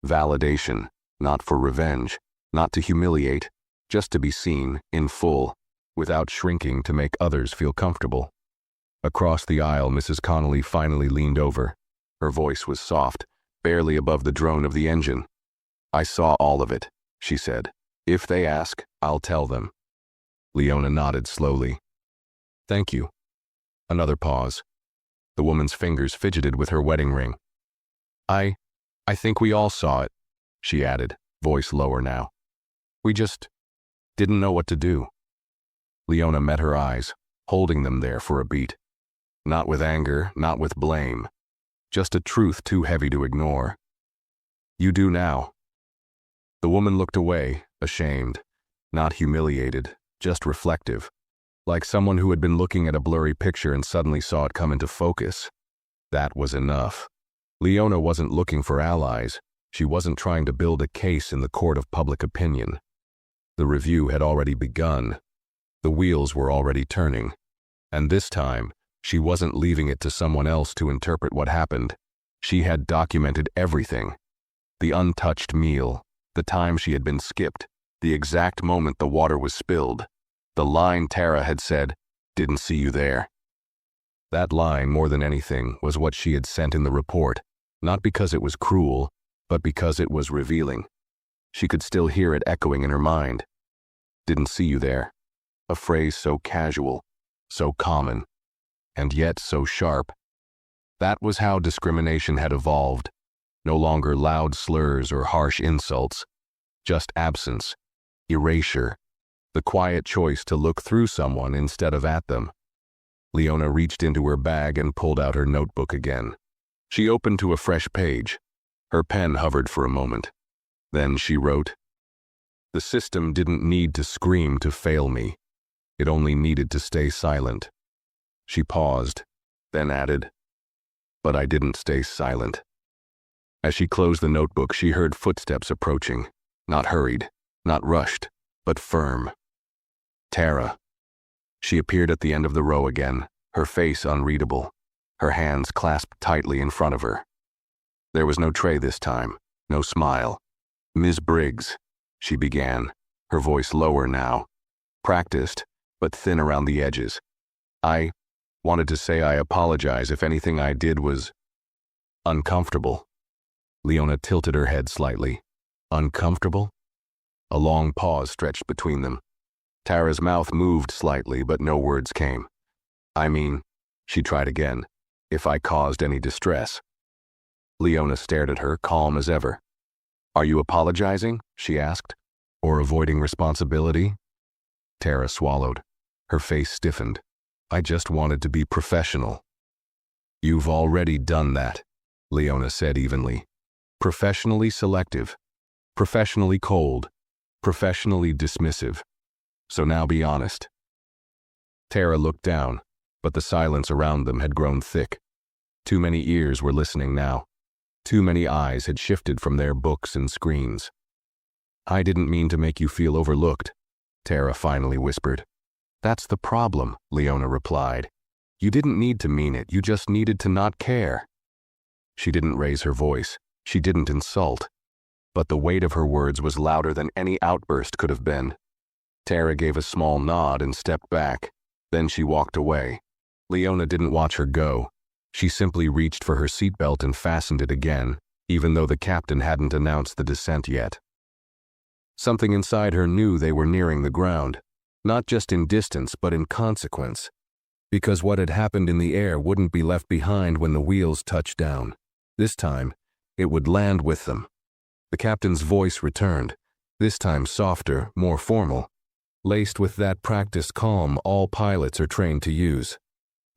Validation, not for revenge, not to humiliate, just to be seen, in full, without shrinking to make others feel comfortable. Across the aisle, Mrs. Connolly finally leaned over. Her voice was soft, barely above the drone of the engine. "I saw all of it," she said. "If they ask, I'll tell them." Leona nodded slowly. "Thank you." Another pause. The woman's fingers fidgeted with her wedding ring. I think we all saw it," she added, voice lower now. "We just didn't know what to do." Leona met her eyes, holding them there for a beat. Not with anger, not with blame. Just a truth too heavy to ignore. "You do now." The woman looked away, ashamed, not humiliated, just reflective, like someone who had been looking at a blurry picture and suddenly saw it come into focus. That was enough. Leona wasn't looking for allies. She wasn't trying to build a case in the court of public opinion. The review had already begun. The wheels were already turning. And this time, she wasn't leaving it to someone else to interpret what happened. She had documented everything. The untouched meal, the time she had been skipped, the exact moment the water was spilled, the line Tara had said, "Didn't see you there." That line, more than anything, was what she had sent in the report, not because it was cruel, but because it was revealing. She could still hear it echoing in her mind. "Didn't see you there." A phrase so casual, so common, and yet so sharp. That was how discrimination had evolved. No longer loud slurs or harsh insults, just absence, erasure, the quiet choice to look through someone instead of at them. Leona reached into her bag and pulled out her notebook again. She opened to a fresh page. Her pen hovered for a moment. Then she wrote, "The system didn't need to scream to fail me. It only needed to stay silent." She paused, then added, "But I didn't stay silent." As she closed the notebook, she heard footsteps approaching, not hurried, not rushed, but firm. Tara. She appeared at the end of the row again, her face unreadable, her hands clasped tightly in front of her. There was no tray this time, no smile. "Ms. Briggs," she began, her voice lower now, practiced, but thin around the edges. "I wanted to say I apologize if anything I did was uncomfortable." Leona tilted her head slightly. "Uncomfortable?" A long pause stretched between them. Tara's mouth moved slightly, but no words came. "I mean," she tried again, "if I caused any distress." Leona stared at her, calm as ever. "Are you apologizing?" she asked. "Or avoiding responsibility?" Tara swallowed. Her face stiffened. "I just wanted to be professional." "You've already done that," Leona said evenly. "Professionally selective, professionally cold, professionally dismissive. So now be honest." Tara looked down, but the silence around them had grown thick. Too many ears were listening now. Too many eyes had shifted from their books and screens. "I didn't mean to make you feel overlooked," Tara finally whispered. "That's the problem," Leona replied. "You didn't need to mean it, you just needed to not care." She didn't raise her voice. She didn't insult. But the weight of her words was louder than any outburst could have been. Tara gave a small nod and stepped back. Then she walked away. Leona didn't watch her go. She simply reached for her seatbelt and fastened it again, even though the captain hadn't announced the descent yet. Something inside her knew they were nearing the ground, not just in distance but in consequence, because what had happened in the air wouldn't be left behind when the wheels touched down. This time, it would land with them. The captain's voice returned, this time softer, more formal, laced with that practiced calm all pilots are trained to use.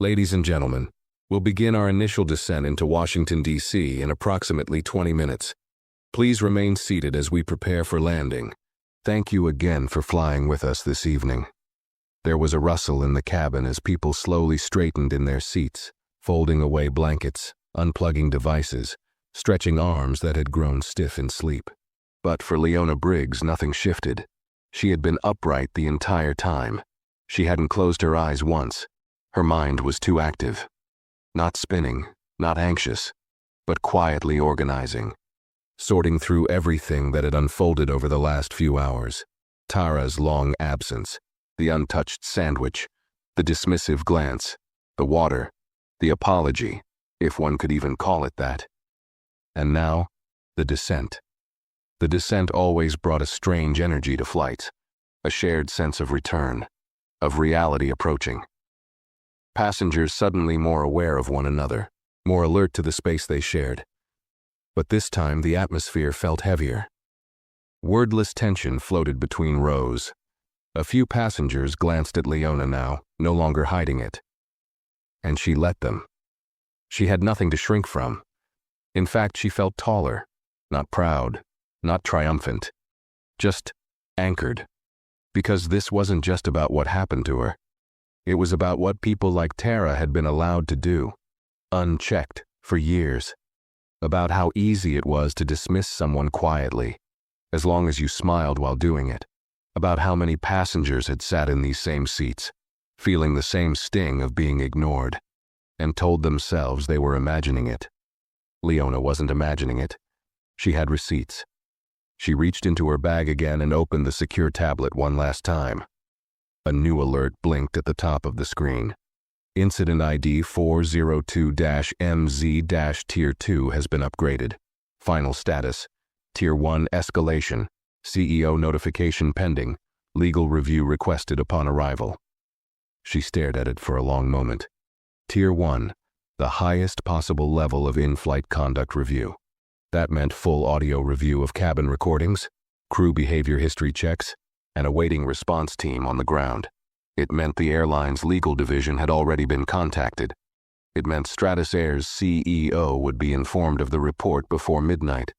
Ladies and gentlemen, we'll begin our initial descent into Washington, D.C. in approximately 20 minutes. Please remain seated as we prepare for landing. Thank you again for flying with us this evening. There was a rustle in the cabin as people slowly straightened in their seats, folding away blankets, unplugging devices, stretching arms that had grown stiff in sleep. But for Leona Briggs, nothing shifted. She had been upright the entire time. She hadn't closed her eyes once. Her mind was too active. Not spinning, not anxious, but quietly organizing. Sorting through everything that had unfolded over the last few hours. Tara's long absence, the untouched sandwich, the dismissive glance, the water, the apology, if one could even call it that. And now, the descent. The descent always brought a strange energy to flights, a shared sense of return, of reality approaching. Passengers suddenly more aware of one another, more alert to the space they shared. But this time the atmosphere felt heavier. Wordless tension floated between rows. A few passengers glanced at Leona now, no longer hiding it. And she let them. She had nothing to shrink from. In fact, she felt taller, not proud, not triumphant, just anchored. Because this wasn't just about what happened to her. It was about what people like Tara had been allowed to do, unchecked, for years. About how easy it was to dismiss someone quietly, as long as you smiled while doing it. About how many passengers had sat in these same seats, feeling the same sting of being ignored, and told themselves they were imagining it. Leona wasn't imagining it. She had receipts. She reached into her bag again and opened the secure tablet one last time. A new alert blinked at the top of the screen. Incident ID 402-MZ-Tier 2 has been upgraded. Final status: Tier 1 escalation. CEO notification pending. Legal review requested upon arrival. She stared at it for a long moment. Tier 1, the highest possible level of in-flight conduct review. That meant full audio review of cabin recordings, crew behavior history checks, and a waiting response team on the ground. It meant the airline's legal division had already been contacted. It meant Stratus Air's CEO would be informed of the report before midnight.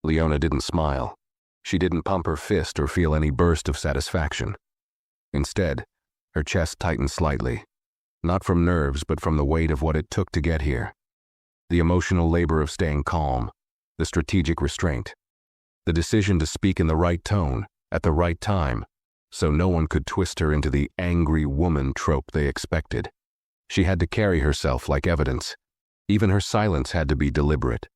Leona didn't smile. She didn't pump her fist or feel any burst of satisfaction. Instead, her chest tightened slightly, not from nerves but from the weight of what it took to get here. The emotional labor of staying calm, the strategic restraint, the decision to speak in the right tone, at the right time, so no one could twist her into the angry woman trope they expected. She had to carry herself like evidence. Even her silence had to be deliberate.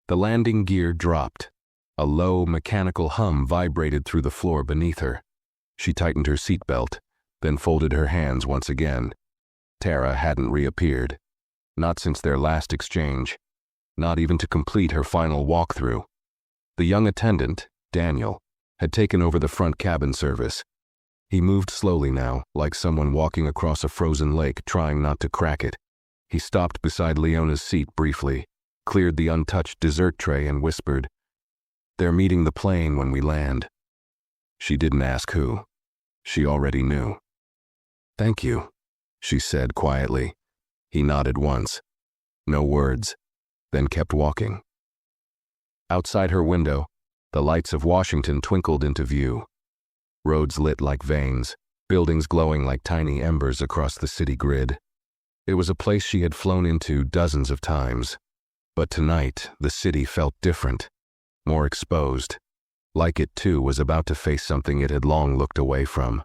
The landing gear dropped. A low, mechanical hum vibrated through the floor beneath her. She tightened her seatbelt, then folded her hands once again. Tara hadn't reappeared. Not since their last exchange. Not even to complete her final walkthrough. The young attendant, Daniel, had taken over the front cabin service. He moved slowly now, like someone walking across a frozen lake trying not to crack it. He stopped beside Leona's seat briefly, cleared the untouched dessert tray and whispered, "They're meeting the plane when we land." She didn't ask who. She already knew. "Thank you," she said quietly. He nodded once. No words, then kept walking. Outside her window, the lights of Washington twinkled into view. Roads lit like veins, buildings glowing like tiny embers across the city grid. It was a place she had flown into dozens of times. But tonight, the city felt different, more exposed, like it too was about to face something it had long looked away from.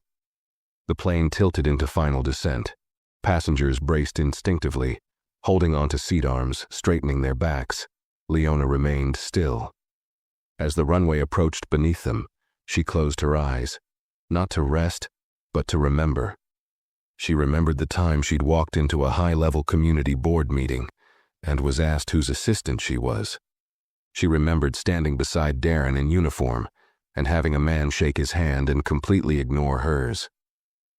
The plane tilted into final descent. Passengers braced instinctively, holding onto seat arms, straightening their backs. Leona remained still. As the runway approached beneath them, she closed her eyes, not to rest, but to remember. She remembered the time she'd walked into a high-level community board meeting and was asked whose assistant she was. She remembered standing beside Darren in uniform and having a man shake his hand and completely ignore hers.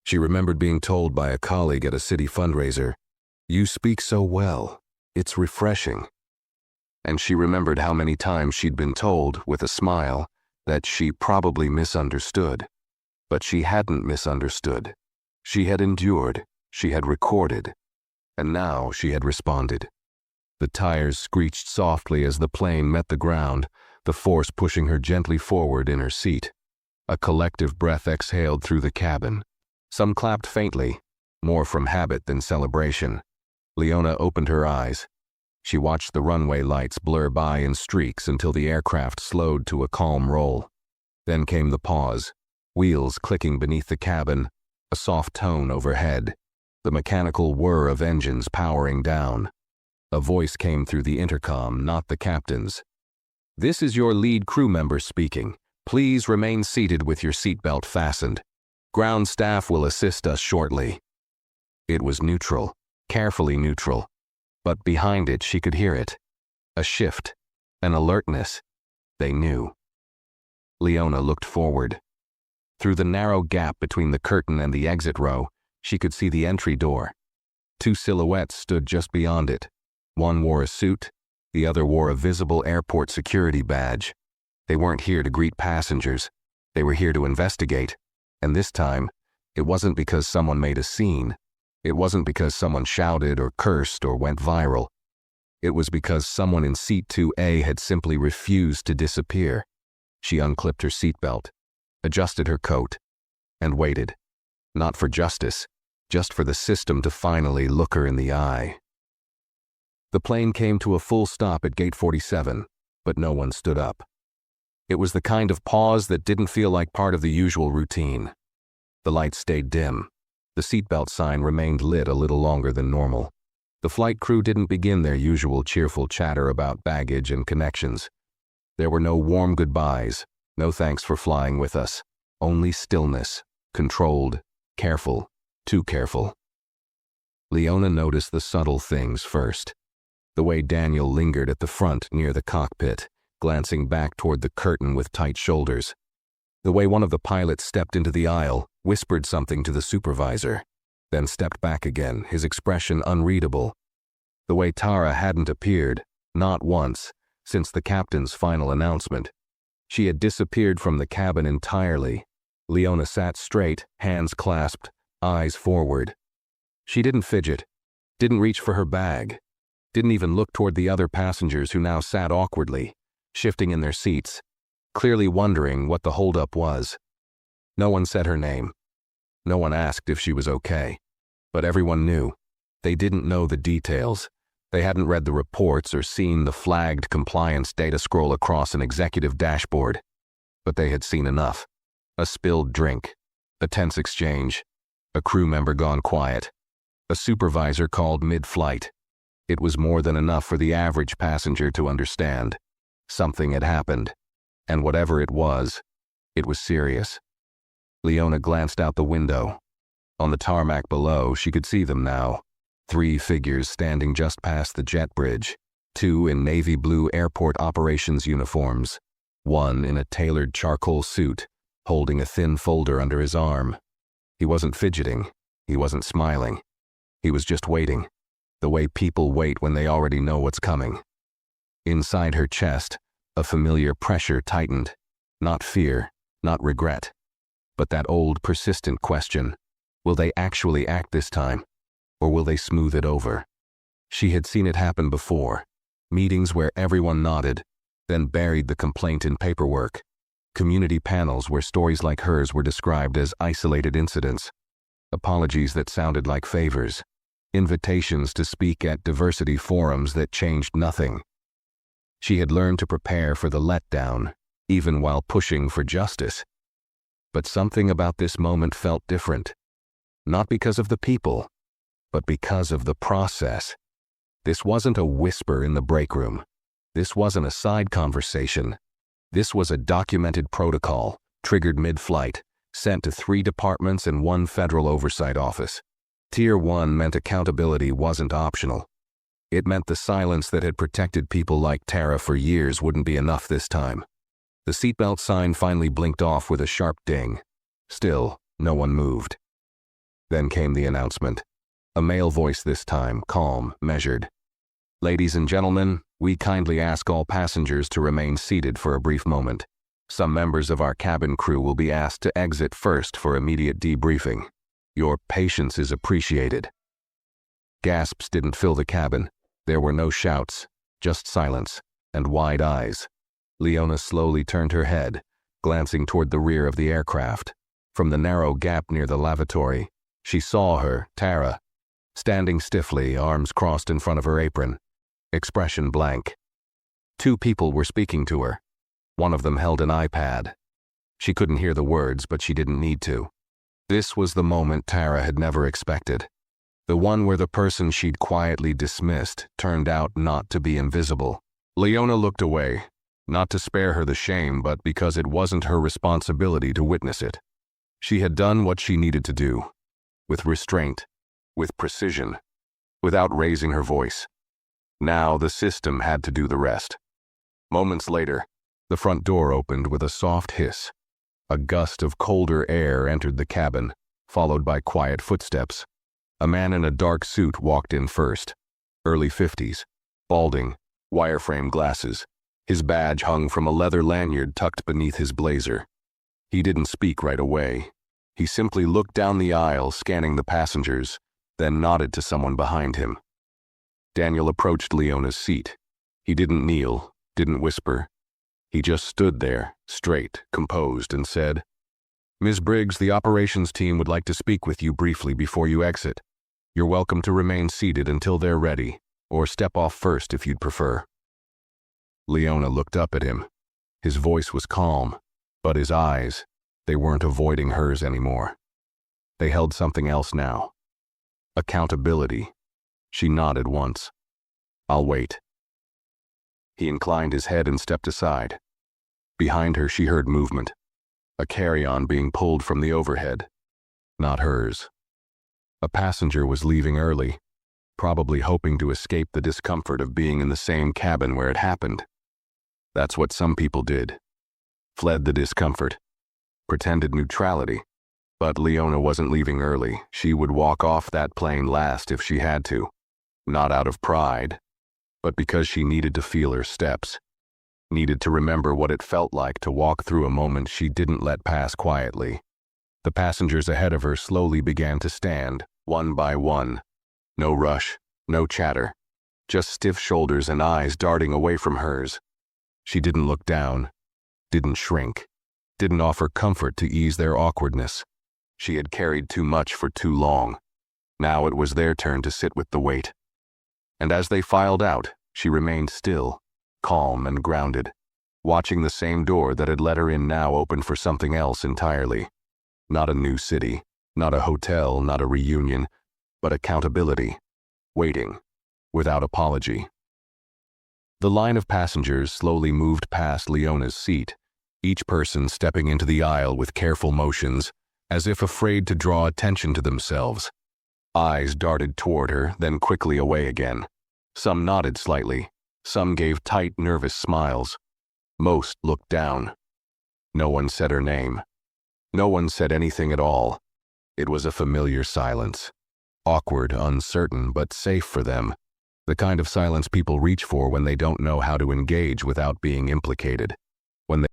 She remembered being told by a colleague at a city fundraiser, "You speak so well. It's refreshing." And she remembered how many times she'd been told, with a smile, that she probably misunderstood. But she hadn't misunderstood. She had endured, she had recorded, and now she had responded. The tires screeched softly as the plane met the ground, the force pushing her gently forward in her seat. A collective breath exhaled through the cabin. Some clapped faintly, more from habit than celebration. Leona opened her eyes. She watched the runway lights blur by in streaks until the aircraft slowed to a calm roll. Then came the pause, wheels clicking beneath the cabin, a soft tone overhead, the mechanical whir of engines powering down. A voice came through the intercom, not the captain's. "This is your lead crew member speaking. Please remain seated with your seatbelt fastened. Ground staff will assist us shortly." It was neutral, carefully neutral, but behind it she could hear it. A shift, an alertness. They knew. Leona looked forward. Through the narrow gap between the curtain and the exit row, she could see the entry door. Two silhouettes stood just beyond it. One wore a suit, the other wore a visible airport security badge. They weren't here to greet passengers. They were here to investigate. And this time, it wasn't because someone made a scene. It wasn't because someone shouted or cursed or went viral. It was because someone in seat 2A had simply refused to disappear. She unclipped her seatbelt, adjusted her coat, and waited. Not for justice, just for the system to finally look her in the eye. The plane came to a full stop at Gate 47, but no one stood up. It was the kind of pause that didn't feel like part of the usual routine. The lights stayed dim. The seatbelt sign remained lit a little longer than normal. The flight crew didn't begin their usual cheerful chatter about baggage and connections. There were no warm goodbyes, no thanks for flying with us. Only stillness, controlled, careful, too careful. Leona noticed the subtle things first. The way Daniel lingered at the front near the cockpit, glancing back toward the curtain with tight shoulders. The way one of the pilots stepped into the aisle, whispered something to the supervisor, then stepped back again, his expression unreadable. The way Tara hadn't appeared, not once, since the captain's final announcement. She had disappeared from the cabin entirely. Leona sat straight, hands clasped, eyes forward. She didn't fidget, didn't reach for her bag, didn't even look toward the other passengers who now sat awkwardly, shifting in their seats, clearly wondering what the holdup was. No one said her name. No one asked if she was okay. But everyone knew. They didn't know the details. They hadn't read the reports or seen the flagged compliance data scroll across an executive dashboard. But they had seen enough. A spilled drink, a tense exchange, a crew member gone quiet, a supervisor called mid-flight. It was more than enough for the average passenger to understand. Something had happened, and whatever it was serious. Leona glanced out the window. On the tarmac below, she could see them now. 3 figures standing just past the jet bridge, 2 in navy blue airport operations uniforms, 1 in a tailored charcoal suit, holding a thin folder under his arm. He wasn't fidgeting. He wasn't smiling. He was just waiting. The way people wait when they already know what's coming. Inside her chest, a familiar pressure tightened. Not fear, not regret, but that old persistent question, will they actually act this time, or will they smooth it over? She had seen it happen before. Meetings where everyone nodded, then buried the complaint in paperwork. Community panels where stories like hers were described as isolated incidents. Apologies that sounded like favors. Invitations to speak at diversity forums that changed nothing. She had learned to prepare for the letdown, even while pushing for justice. But something about this moment felt different. Not because of the people, but because of the process. This wasn't a whisper in the break room. This wasn't a side conversation. This was a documented protocol, triggered mid-flight, sent to 3 departments and 1 federal oversight office. Tier 1 meant accountability wasn't optional. It meant the silence that had protected people like Tara for years wouldn't be enough this time. The seatbelt sign finally blinked off with a sharp ding. Still, no one moved. Then came the announcement. A male voice this time, calm, measured. "Ladies and gentlemen, we kindly ask all passengers to remain seated for a brief moment. Some members of our cabin crew will be asked to exit first for immediate debriefing. Your patience is appreciated." Gasps didn't fill the cabin. There were no shouts, just silence and wide eyes. Leona slowly turned her head, glancing toward the rear of the aircraft. From the narrow gap near the lavatory, she saw her, Tara, standing stiffly, arms crossed in front of her apron, expression blank. Two people were speaking to her. One of them held an iPad. She couldn't hear the words, but she didn't need to. This was the moment Tara had never expected. The one where the person she'd quietly dismissed turned out not to be invisible. Leona looked away, not to spare her the shame, but because it wasn't her responsibility to witness it. She had done what she needed to do, with restraint, with precision, without raising her voice. Now the system had to do the rest. Moments later, the front door opened with a soft hiss. A gust of colder air entered the cabin, followed by quiet footsteps. A man in a dark suit walked in first. Early 50s, balding, wireframe glasses. His badge hung from a leather lanyard tucked beneath his blazer. He didn't speak right away. He simply looked down the aisle, scanning the passengers, then nodded to someone behind him. Daniel approached Leona's seat. He didn't kneel, didn't whisper. He just stood there, straight, composed, and said, "Ms. Briggs, the operations team would like to speak with you briefly before you exit. You're welcome to remain seated until they're ready, or step off first if you'd prefer." Leona looked up at him. His voice was calm, but his eyes, they weren't avoiding hers anymore. They held something else now. Accountability. She nodded once. "I'll wait." He inclined his head and stepped aside. Behind her she heard movement. A carry-on being pulled from the overhead. Not hers. A passenger was leaving early, probably hoping to escape the discomfort of being in the same cabin where it happened. That's what some people did. Fled the discomfort. Pretended neutrality. But Leona wasn't leaving early. She would walk off that plane last if she had to. Not out of pride, but because she needed to feel her steps. Needed to remember what it felt like to walk through a moment she didn't let pass quietly. The passengers ahead of her slowly began to stand, one by one. No rush, no chatter. Just stiff shoulders and eyes darting away from hers. She didn't look down, didn't shrink, didn't offer comfort to ease their awkwardness. She had carried too much for too long. Now it was their turn to sit with the weight. And as they filed out, she remained still, calm and grounded, watching the same door that had let her in now open for something else entirely. Not a new city, not a hotel, not a reunion, but accountability. Waiting, without apology. The line of passengers slowly moved past Leona's seat, each person stepping into the aisle with careful motions, as if afraid to draw attention to themselves. Eyes darted toward her, then quickly away again. Some nodded slightly. Some gave tight, nervous smiles. Most looked down. No one said her name. No one said anything at all. It was a familiar silence. Awkward, uncertain, but safe for them. The kind of silence people reach for when they don't know how to engage without being implicated.